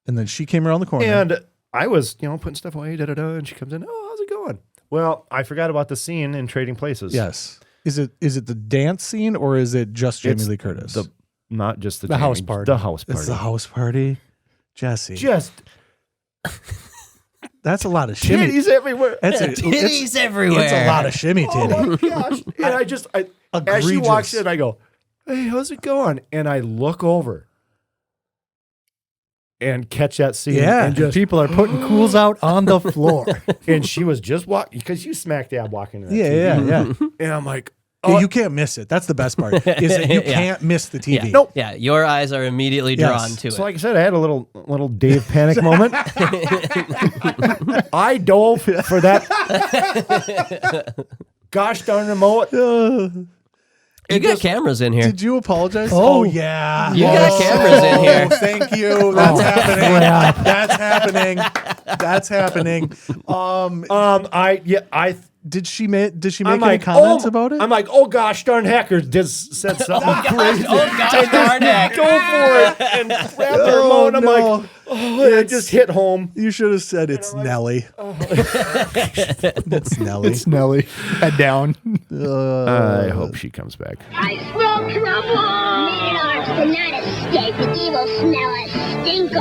And then she came around the corner. And I was, putting stuff away, and she comes in, oh, how's it going? Well, I forgot about the scene in Trading Places. Yes. Is it the dance scene or is it just Jamie Lee Curtis? Not just the house party. The house party. It's the house party. Jesse. Just. That's a lot of shimmy. Titties everywhere. Titties everywhere. It's a lot of shimmy titty. Oh my gosh. And as she walks in, I go, hey, how's it going? And I look over and catch that scene. Yeah, and just people are putting cools out on the floor. And she was just walking, because you smack dab walking to that TV. Yeah. And I'm like, you can't miss it. That's the best part, is that you can't miss the TV. Yeah. Nope. Yeah, your eyes are immediately drawn to it. So like I said, I had a little Dave Panic moment. I dove for that. Gosh darn remote. You got cameras in here. Did you apologize? Oh, yeah. You got cameras in here. Thank you. That's happening. That's happening. That's happening. Did she make any comments about it? I'm like, oh gosh darn hackers just said something crazy. Oh gosh darn hackers. Go for it and grab the remote. I'm like, it just hit home. You should have said it's Nelly. It's Nelly. It's Nelly. Head down. I hope she comes back. I smell trouble. Men-at-arms cannot escape the evil smell of stink.